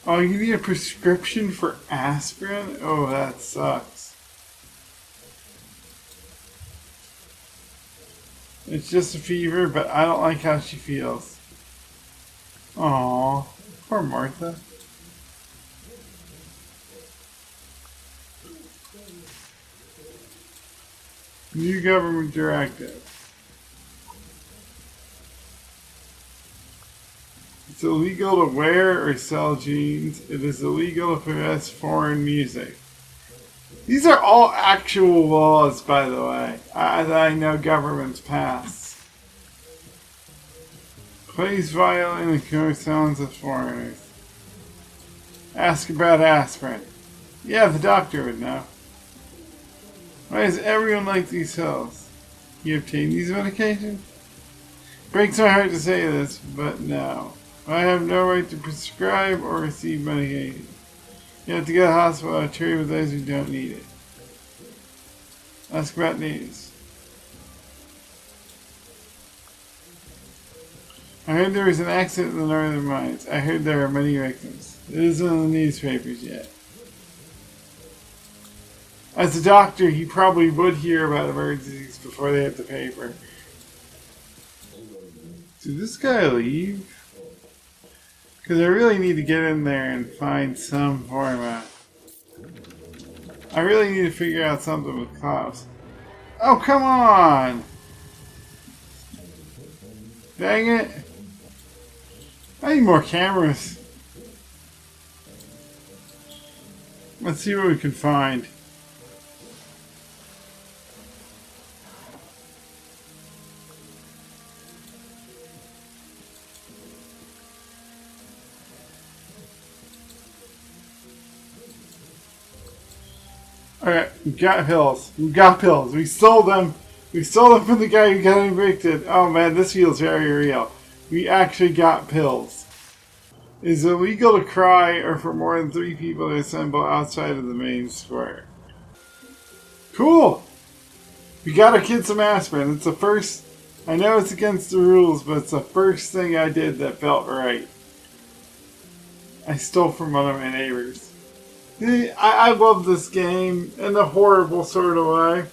Oh, you need a prescription for aspirin? Oh, that sucks. It's just a fever, but I don't like how she feels. Aww, poor Martha. New government directive. It's illegal to wear or sell jeans. It is illegal to possess foreign music. These are all actual laws, by the way, that I know governments pass. Plays violin and co sounds of foreigners. Ask about aspirin. Yeah, the doctor would know. Why does everyone like these pills? You obtain these medications? Breaks my heart to say this, but no. I have no right to prescribe or receive medication. You have to go to the hospital and treat with those who don't need it. Ask about news. I heard there was an accident in the northern mines. I heard there are many victims. It isn't in the newspapers yet. As a doctor, he probably would hear about emergencies before they hit the paper. Did this guy leave? Because I really need to get in there and find some format. I really need to figure out something with Klaus. Oh, come on! Dang it! I need more cameras. Let's see what we can find. Alright, we got pills. We got pills. We stole them. We stole them from the guy who got evicted. Oh man, this feels very real. We actually got pills. It is illegal to cry or for more than 3 people to assemble outside of the main square. Cool! We got our kid some aspirin. It's the first... I know it's against the rules, but it's the first thing I did that felt right. I stole from one of my neighbors. I love this game in a horrible sort of way.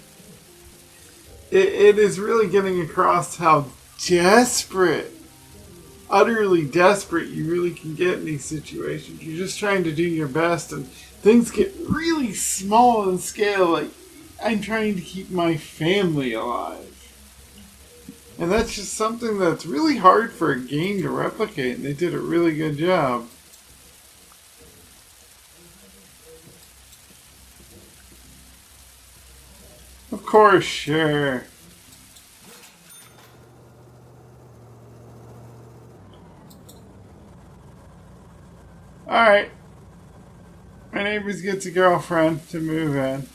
It is really getting across how desperate, utterly desperate you really can get in these situations. You're just trying to do your best and things get really small in scale. Like, I'm trying to keep my family alive. And that's just something that's really hard for a game to replicate, and they did a really good job. Of course, sure. Alright. My neighbors gets a girlfriend to move in.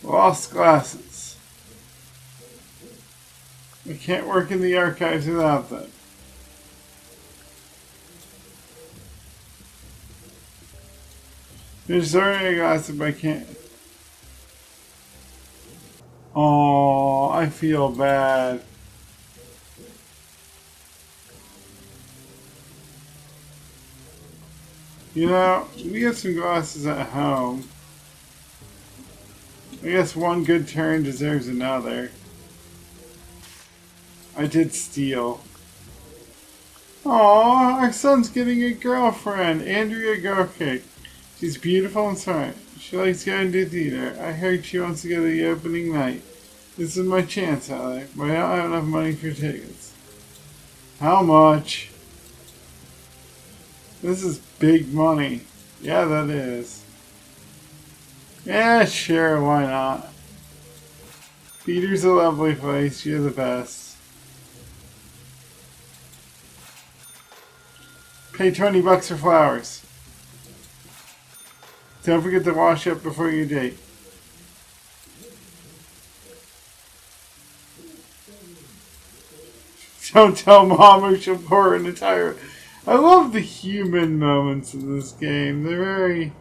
Lost glasses. I can't work in the archives without them. There's sorry glasses, but I can't. Oh, I feel bad. You know, we have some glasses at home. I guess one good turn deserves another. I did steal. Aw, our son's getting a girlfriend, Andrea Gorkick. She's beautiful and smart. She likes going to theater. I heard she wants to go to the opening night. This is my chance, Ally, but I don't have enough money for tickets. How much? This is big money. Yeah, that is. Yeah, sure, why not? Theater's a lovely place. You're the best. Pay $20 for flowers. Don't forget to wash up before your date. Don't tell Mom or she'll pour an entire... I love the human moments in this game. They're very...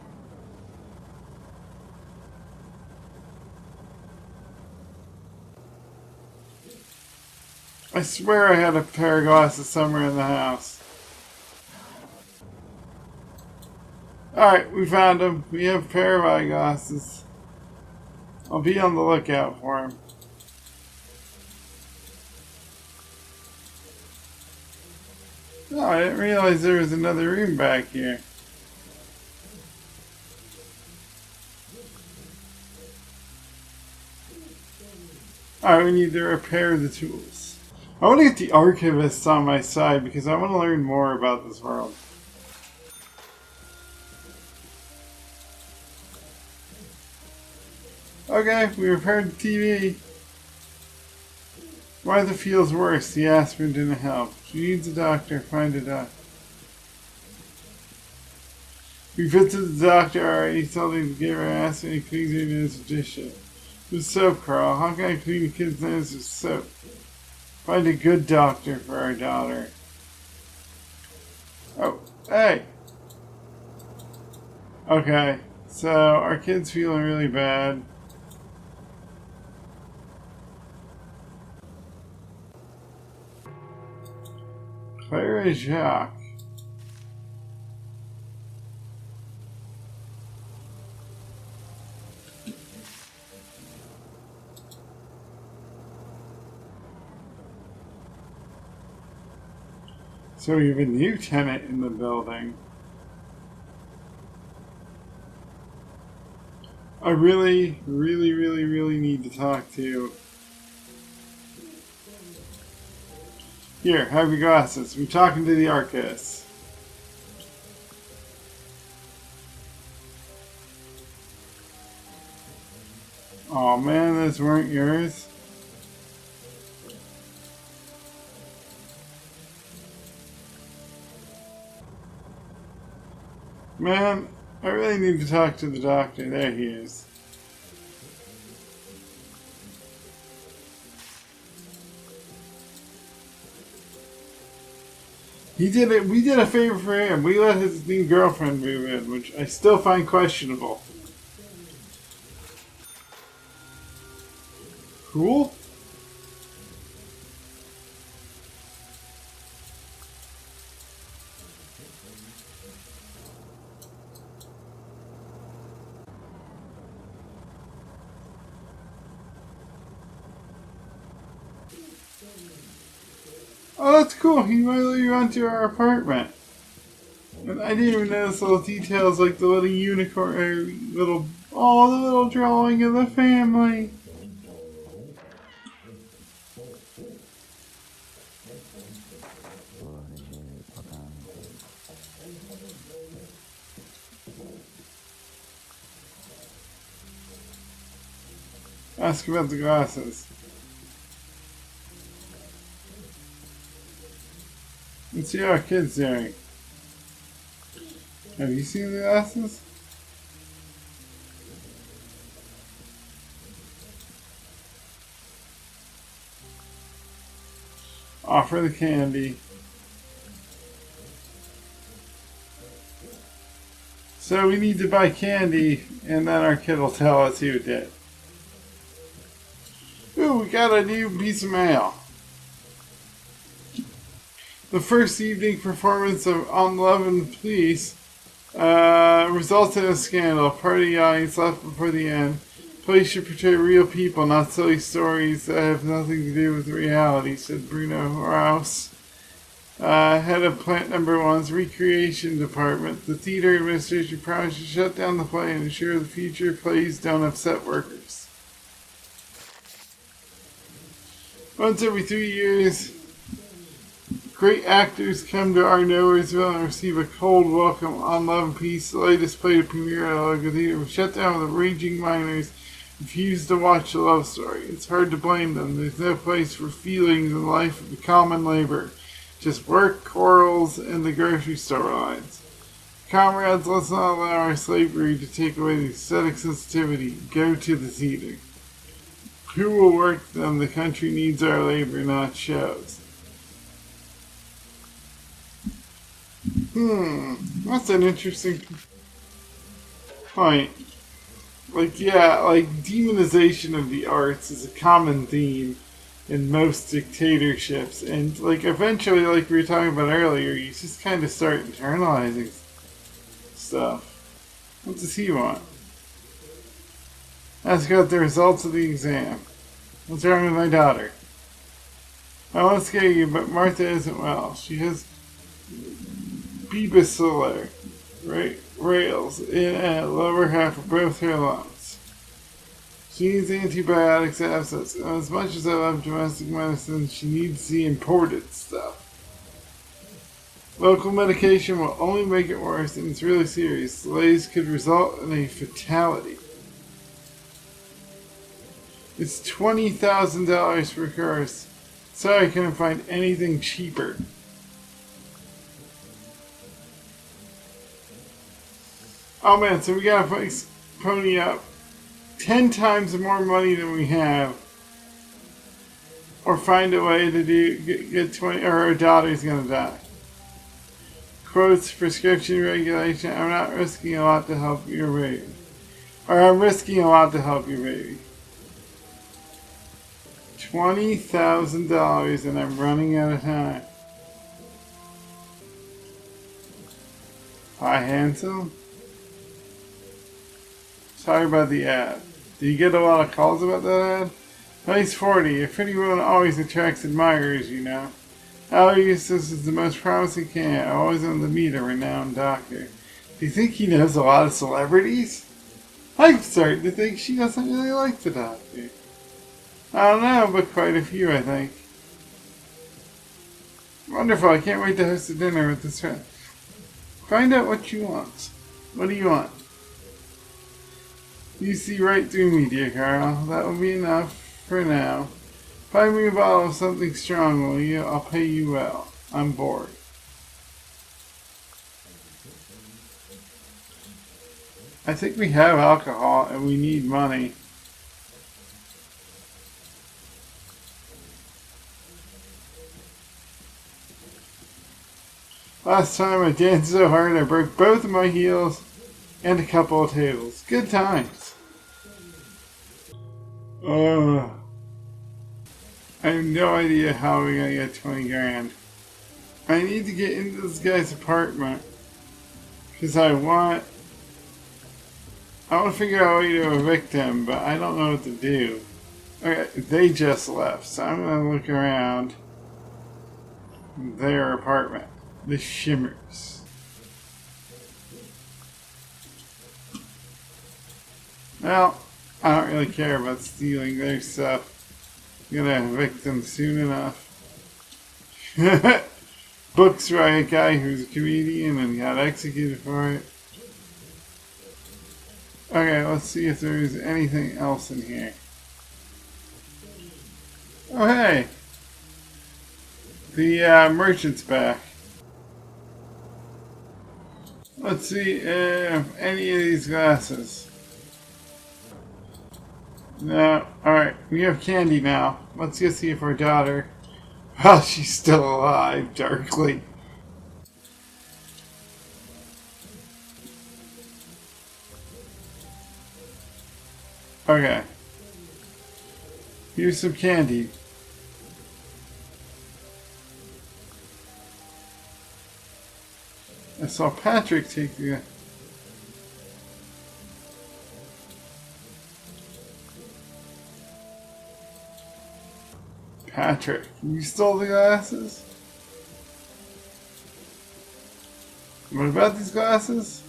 I swear I had a pair of glasses somewhere in the house. Alright, we found them. We have a pair of eyeglasses. I'll be on the lookout for them. Oh, I didn't realize there was another room back here. Alright, we need to repair the tools. I want to get the archivist on my side because I want to learn more about this world. Okay, we repaired the TV. Martha feels worse. The aspirin didn't help. She needs a doctor. Find a doctor. We visited the doctor already. He told me to give her aspirin. He cleans her nose with dish soap. With soap, Carl. How can I clean a kid's nose with soap? Find a good doctor for our daughter. Oh, hey. Okay. So, our kid's feeling really bad. Claire and Jacques. So we have a new tenant in the building. I really need to talk to. Here, have your glasses. We're talking to the archivist. Oh man, those weren't yours. Man, I really need to talk to the doctor. There he is. He did it. We did a favor for him. We let his new girlfriend move in, which I still find questionable. Cool? Oh, that's cool. He might let you onto our apartment. And I didn't even notice little details like the little unicorn, or the little drawing of the family. Ask about the glasses. Let's see how our kid's doing. Have you seen the glasses? Offer the candy. So we need to buy candy, and then our kid will tell us who did. Ooh, we got a new piece of mail. The first evening performance of On Love and Peace resulted in a scandal. Party audience left before the end. Plays should portray real people, not silly stories that have nothing to do with reality, said Bruno Rouse, head of Plant Number One's recreation department. The theater administration promised to shut down the play and ensure the future plays don't upset workers. Once every 3 years, great actors come to our Nowheresville and receive a cold welcome. On Love and Peace, the latest play to premiere at a local theater, was shut down with the raging miners refused to watch the love story. It's hard to blame them. There's no place for feelings in the life of the common labor. Just work, quarrels, and the grocery store lines. Comrades, let's not allow our slavery to take away the aesthetic sensitivity. Go to the theater. Who will work them? The country needs our labor, not shows. That's an interesting point. Like demonization of the arts is a common theme in most dictatorships. And, eventually, like we were talking about earlier, you just kind of start internalizing stuff. What does he want? Ask about the results of the exam. What's wrong with my daughter? I won't scare you, but Martha isn't well. She has bacillus rails in the lower half of both her lungs. She needs antibiotics and abscess. And as much as I love domestic medicine, she needs the imported stuff. Local medication will only make it worse, and it's really serious. Delays could result in a fatality. It's $20,000 per course. Sorry, I couldn't find anything cheaper. Oh man, so we gotta pony up 10 times more money than we have, or find a way to get 20, or our daughter's gonna die. Quotes, prescription regulation. I'm not risking a lot to help your baby. Or I'm risking a lot to help you, baby. $20,000 and I'm running out of time. Hi, handsome. Sorry about the ad. Do you get a lot of calls about that ad? Nice 40. A pretty woman always attracts admirers, you know. Al Eustace is the most promising candidate. I always wanted to meet a renowned doctor. Do you think he knows a lot of celebrities? I'm starting to think she doesn't really like the doctor. I don't know, but quite a few, I think. Wonderful. I can't wait to host a dinner with this friend. Find out what you want. What do you want? You see right through me, dear Carl. That will be enough for now. Find me a bottle of something strong, will you? I'll pay you well. I'm bored. I think we have alcohol and we need money. Last time I danced so hard I broke both of my heels and a couple of tables. Good times. I have no idea how we're gonna get 20 grand. I need to get into this guy's apartment because I want to figure out a way to evict him, but I don't know what to do. Okay, they just left, so I'm gonna look around their apartment. The Shimmers. Well, I don't really care about stealing their stuff. I'm gonna evict them soon enough. Books by a guy who's a comedian and got executed for it. Okay, let's see if there's anything else in here. Oh, hey! The merchant's back. Let's see if any of these glasses. No. Alright, we have candy now. Let's go see if our daughter... Oh, she's still alive, darkly. Okay. Here's some candy. I saw Patrick take the... Patrick, you stole the glasses? What about these glasses?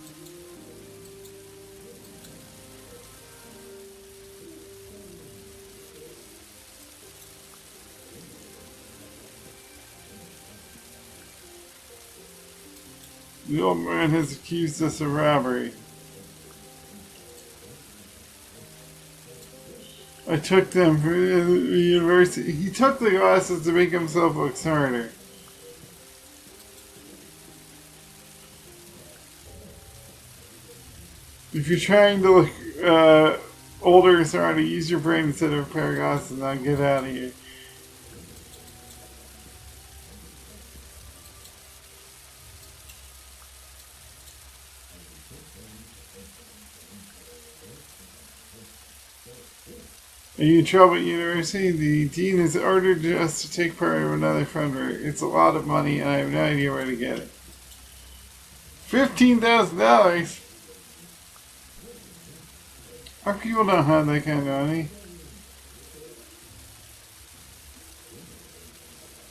The old man has accused us of robbery. I took them from the university. He took the glasses to make himself look smarter. If you're trying to look older or smarter, use your brain instead of a pair of glasses. Now get out of here. Are you in trouble at university? The dean has ordered us to take part of another fundraiser. It's a lot of money and I have no idea where to get it. $15,000? Our people don't have that kind of money.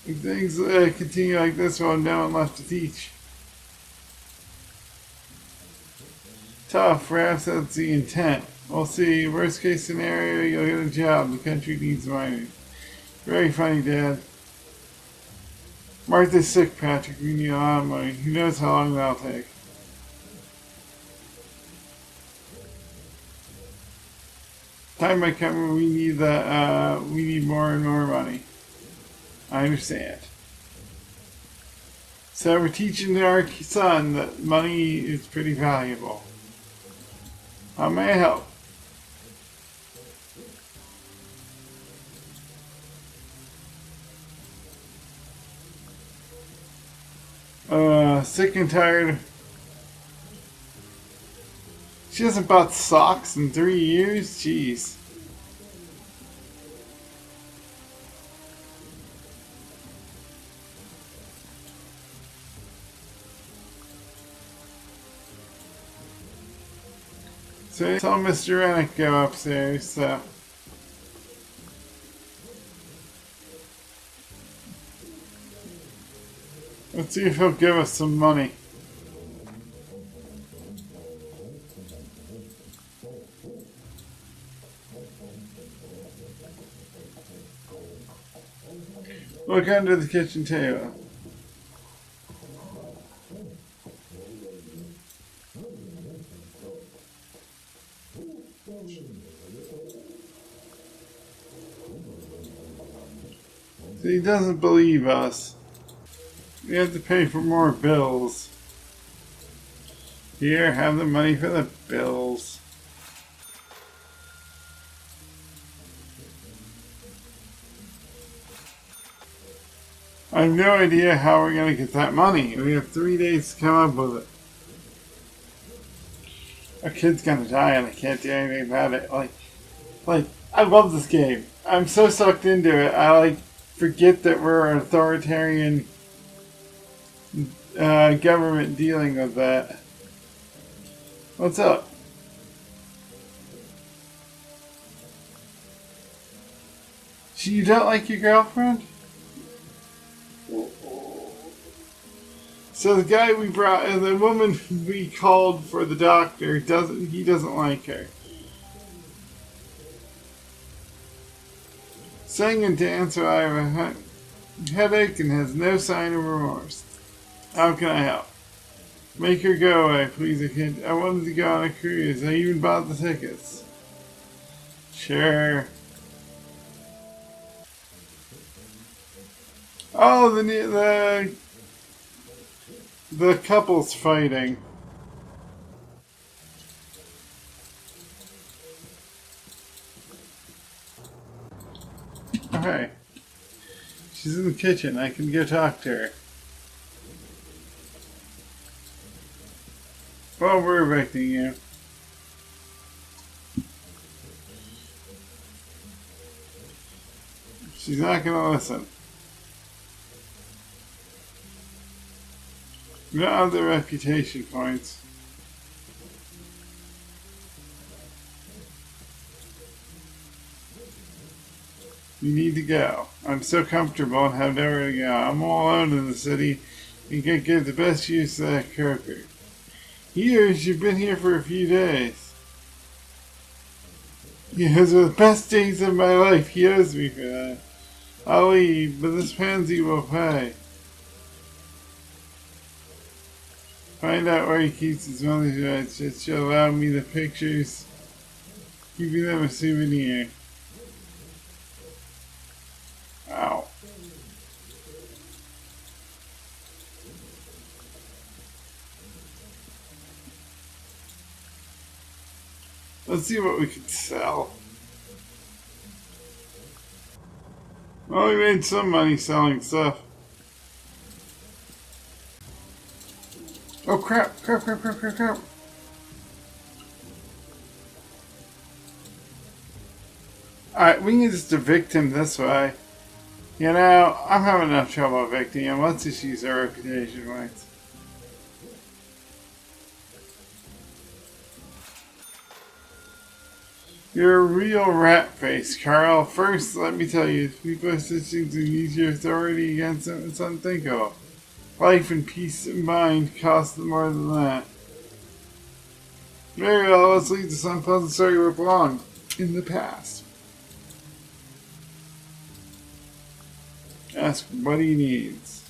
If things continue like this, we'll have no one left to teach. Tough, perhaps that's the intent. We'll see. Worst case scenario, you'll get a job. The country needs miners. Very funny, Dad. Martha's sick, Patrick. We need a lot of money. Who knows how long that'll take. Time might come when we need that. We need more and more money. I understand. So we're teaching our son that money is pretty valuable. How may I help? Sick and tired. She hasn't bought socks in 3 years? Jeez. So I saw Mr. Rennick go upstairs, so... Let's see if he'll give us some money. Look under the kitchen table. So he doesn't believe us. We have to pay for more bills. Here, have the money for the bills. I have no idea how we're going to get that money. We have 3 days to come up with it. Our kid's going to die and I can't do anything about it. Like, I love this game. I'm so sucked into it. I, forget that we're an authoritarian government dealing with that. What's up? So you don't like your girlfriend? So the guy we brought and the woman we called for the doctor doesn't like her. Sang and danced while I have a headache and has no sign of remorse. How can I help? Make her go away, please. I wanted to go on a cruise. I even bought the tickets. Sure. Oh, the couple's fighting. Okay. She's in the kitchen. I can go talk to her. Well, we're evicting you. She's not going to listen. We don't have the reputation points. You need to go. I'm so comfortable and have nowhere to go. I'm all alone in the city and can get the best use of that croaker. Years, you've been here for a few days. Those are the best days of my life. He owes me for that. I'll leave, but this pansy will pay. Find out where he keeps his mother's rights. Just to allow me the pictures. Keeping them a souvenir. Ow. Let's see what we can sell. Well, we made some money selling stuff. Oh crap, crap. Alright, we can just evict him this way. You know, I'm having enough trouble evicting him. Let's just use our reputation points. You're a real rat face, Carl. First, let me tell you, if people are such things and use your authority against them, it's unthinkable. Life and peace of mind cost them more than that. Very well, let's leave this unpleasant story where it belonged. In the past. Ask what he needs.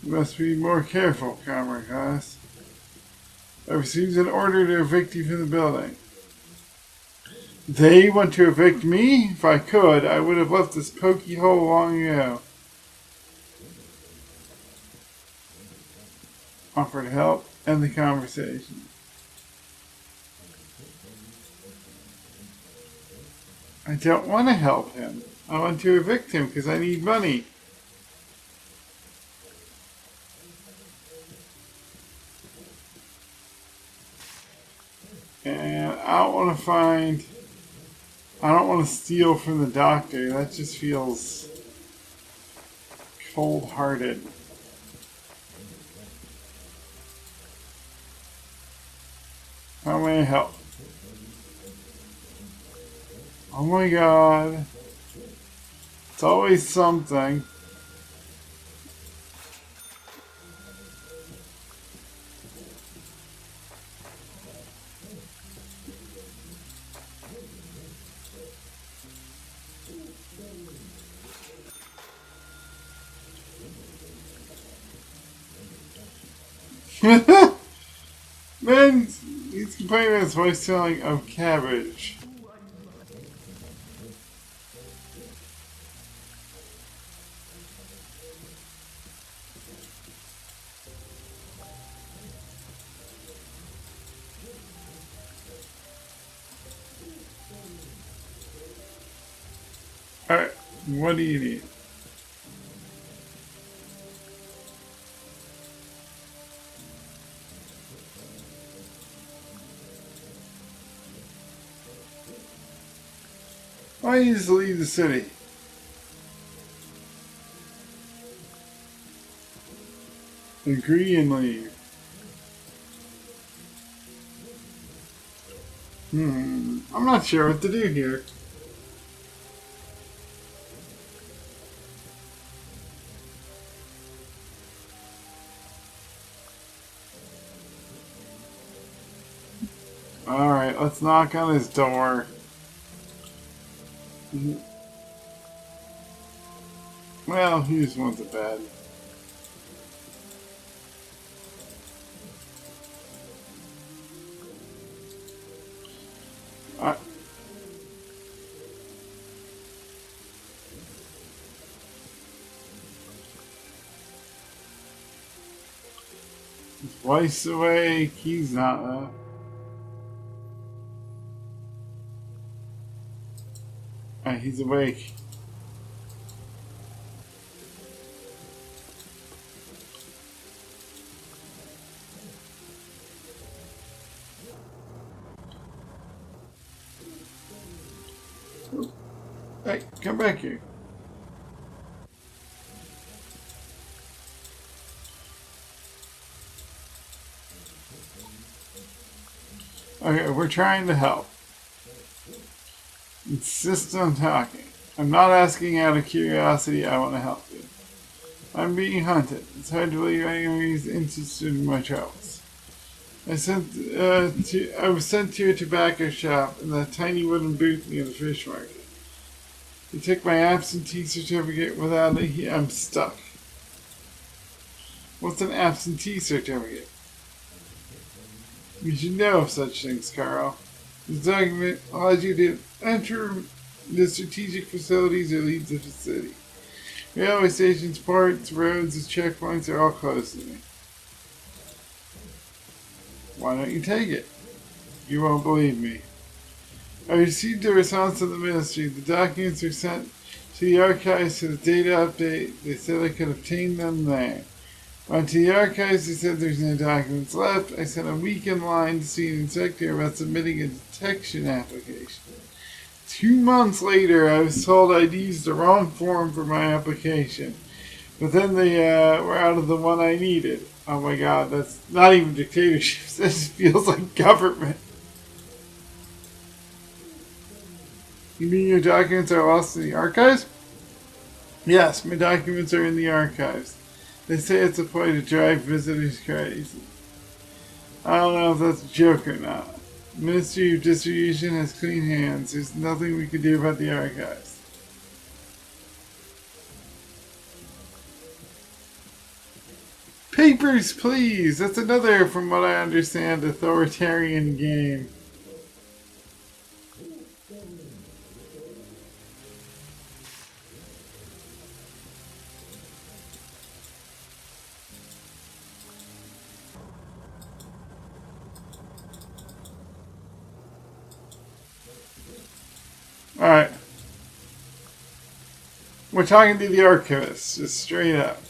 You must be more careful, Comrade Haas. I received an order to evict you from the building. They want to evict me? If I could, I would have left this pokey hole long ago. Offer to help, end the conversation. I don't want to help him. I want to evict him because I need money. And I don't want to steal from the doctor. That just feels cold-hearted. How may I help? Oh my god. It's always something. Man, he's complaining about his wife selling of cabbage. Alright, what do you need? I need to leave the city. Agree and leave. I'm not sure what to do here. Alright, let's knock on his door. Well, he just wants a bed. His wife's awake. He's not. He's awake. Hey, come back here. Okay, we're trying to help. Insist on talking. I'm not asking out of curiosity, I want to help you. I'm being hunted. It's hard to believe anybody's interested in my troubles. I was sent to a tobacco shop in that tiny wooden booth near the fish market. They took my absentee certificate. Without it, I'm stuck. What's an absentee certificate? You should know of such things, Carl. This document allows you to enter the strategic facilities or leave the city. Railway stations, ports, roads, and checkpoints are all close to me. Why don't you take it? You won't believe me. I received a response from the ministry. The documents were sent to the archives for the data update. They said I could obtain them there. Went to the archives. They said there's no documents left. I spent a week in line to see an inspector about submitting a detection application. 2 months later, I was told I'd used the wrong form for my application. But then they were out of the one I needed. Oh my god, that's not even dictatorship. This feels like government. You mean your documents are lost in the archives? Yes, my documents are in the archives. They say it's a ploy to drive visitors crazy. I don't know if that's a joke or not. The Ministry of Distribution has clean hands. There's nothing we can do about the archives. Papers, please! That's another, from what I understand, authoritarian game. Alright. We're talking to the archivist, just straight up.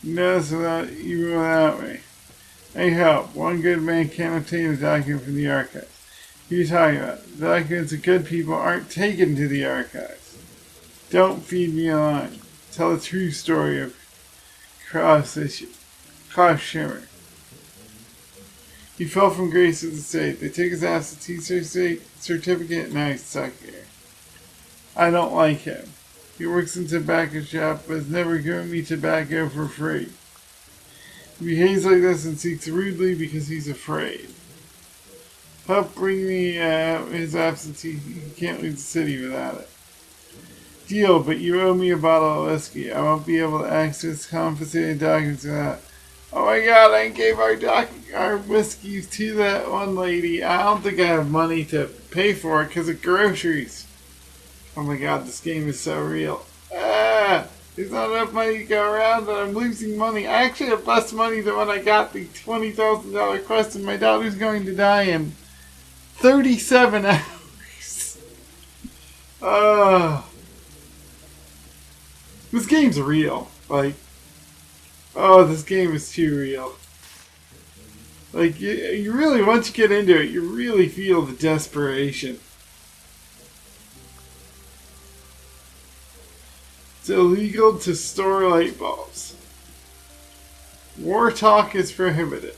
Notice without me. I help. One good man can't obtain a document from the archives. Who are you talking about? The documents of good people aren't taken to the archives. Don't feed me a line. Tell the true story of Klaus Schimmer. He fell from grace with the state. They took his absentee certificate and now he's stuck here. I don't like him. He works in a tobacco shop but has never given me tobacco for free. He behaves like this and speaks rudely because he's afraid. Help bring me his absentee. He can't leave the city without it. Deal, but you owe me a bottle of whiskey. I won't be able to access confiscated documents without. Oh my god, I gave our whiskeys to that one lady. I don't think I have money to pay for it because of groceries. Oh my god, this game is so real. There's not enough money to go around and I'm losing money. I actually have less money than when I got the $20,000 quest and my daughter's going to die in 37 hours. This game's real. Like, oh, this game is too real. Like, you really, once you get into it, you really feel the desperation. It's illegal to store light bulbs. War talk is prohibited.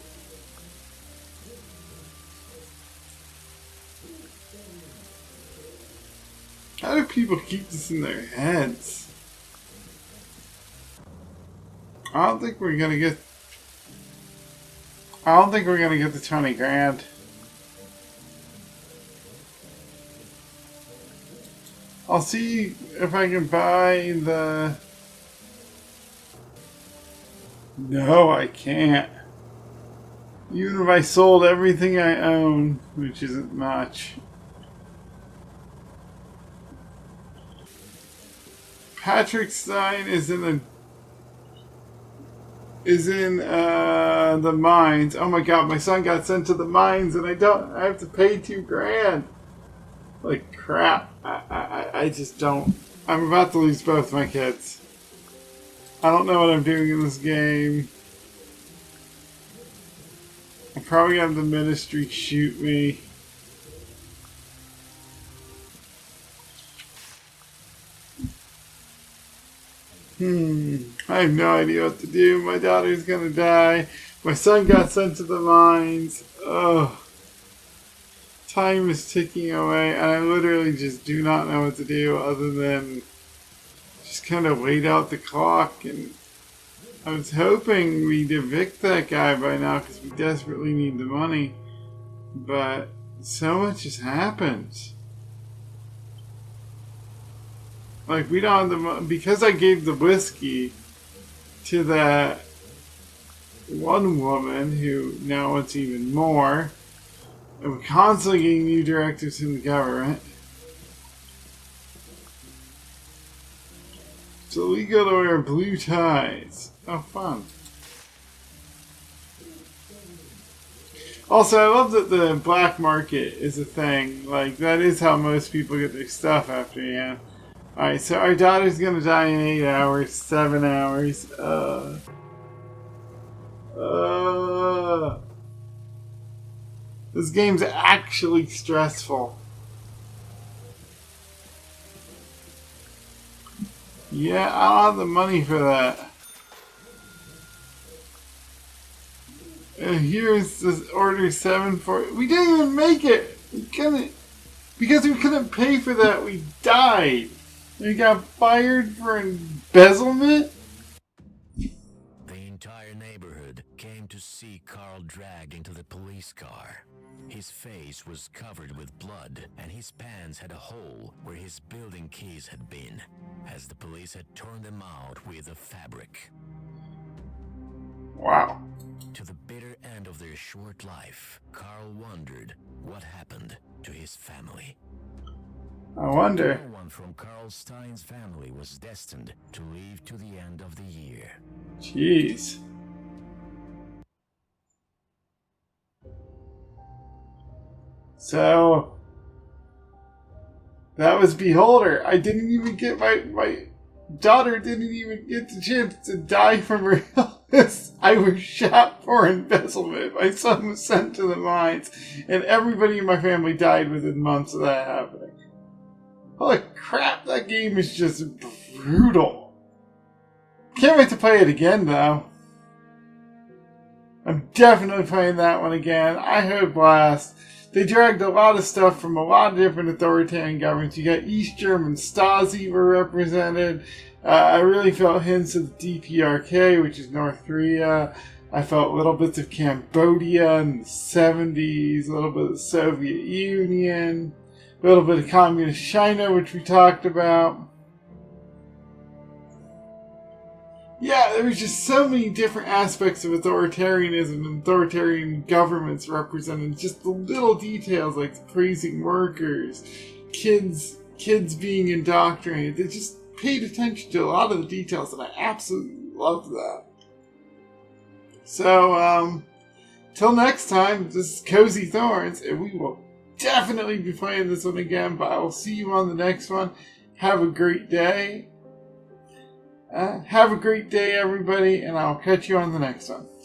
How do people keep this in their heads? I don't think we're gonna get the 20 grand. I'll see if I can buy the... No, I can't. Even if I sold everything I own, which isn't much. Patrick Stein is in the mines. Oh my god, my son got sent to the mines and I have to pay $2,000. Like crap. I just don't. I'm about to lose both my kids. I don't know what I'm doing in this game. I'm probably gonna have the ministry shoot me. I have no idea what to do. My daughter's gonna die. My son got sent to the mines. Ugh. Time is ticking away, and I literally just do not know what to do other than just kind of wait out the clock. And I was hoping we'd evict that guy by now because we desperately need the money. But so much has happened. Like, we don't have the money. Because I gave the whiskey to that one woman who now wants even more. And we're constantly getting new directives from the government. It's illegal to wear blue ties. Oh, fun. Also, I love that the black market is a thing. Like, that is how most people get their stuff after the end. Alright, so our daughter's gonna die in 8 hours, 7 hours. This game's actually stressful. Yeah, I don't have the money for that. And here's this order 7 for... We didn't even make it! We couldn't... Because we couldn't pay for that, we died! We got fired for embezzlement? The entire neighborhood came to see Carl dragged into the police car. His face was covered with blood, and his pants had a hole where his building keys had been, as the police had torn them out with a fabric. Wow. To the bitter end of their short life, Carl wondered what happened to his family. I wonder. No one from Carl Stein's family was destined to live to the end of the year. Jeez. So, that was Beholder. I didn't even get my daughter didn't even get the chance to die from real I was shot for embezzlement. My son was sent to the mines, and everybody in my family died within months of that happening. Holy crap, that game is just brutal. Can't wait to play it again, though. I'm definitely playing that one again. I had a blast. They dragged a lot of stuff from a lot of different authoritarian governments. You got East German Stasi were represented. I really felt hints of the DPRK, which is North Korea. I felt little bits of Cambodia in the 70s, a little bit of the Soviet Union, a little bit of Communist China, which we talked about. Yeah, there was just so many different aspects of authoritarianism and authoritarian governments represented. Just the little details like praising workers, kids being indoctrinated. They just paid attention to a lot of the details, and I absolutely loved that. So, till next time, this is Cozy Thorns, and we will definitely be playing this one again, but I will see you on the next one. Have a great day. Have a great day, everybody, and I'll catch you on the next one.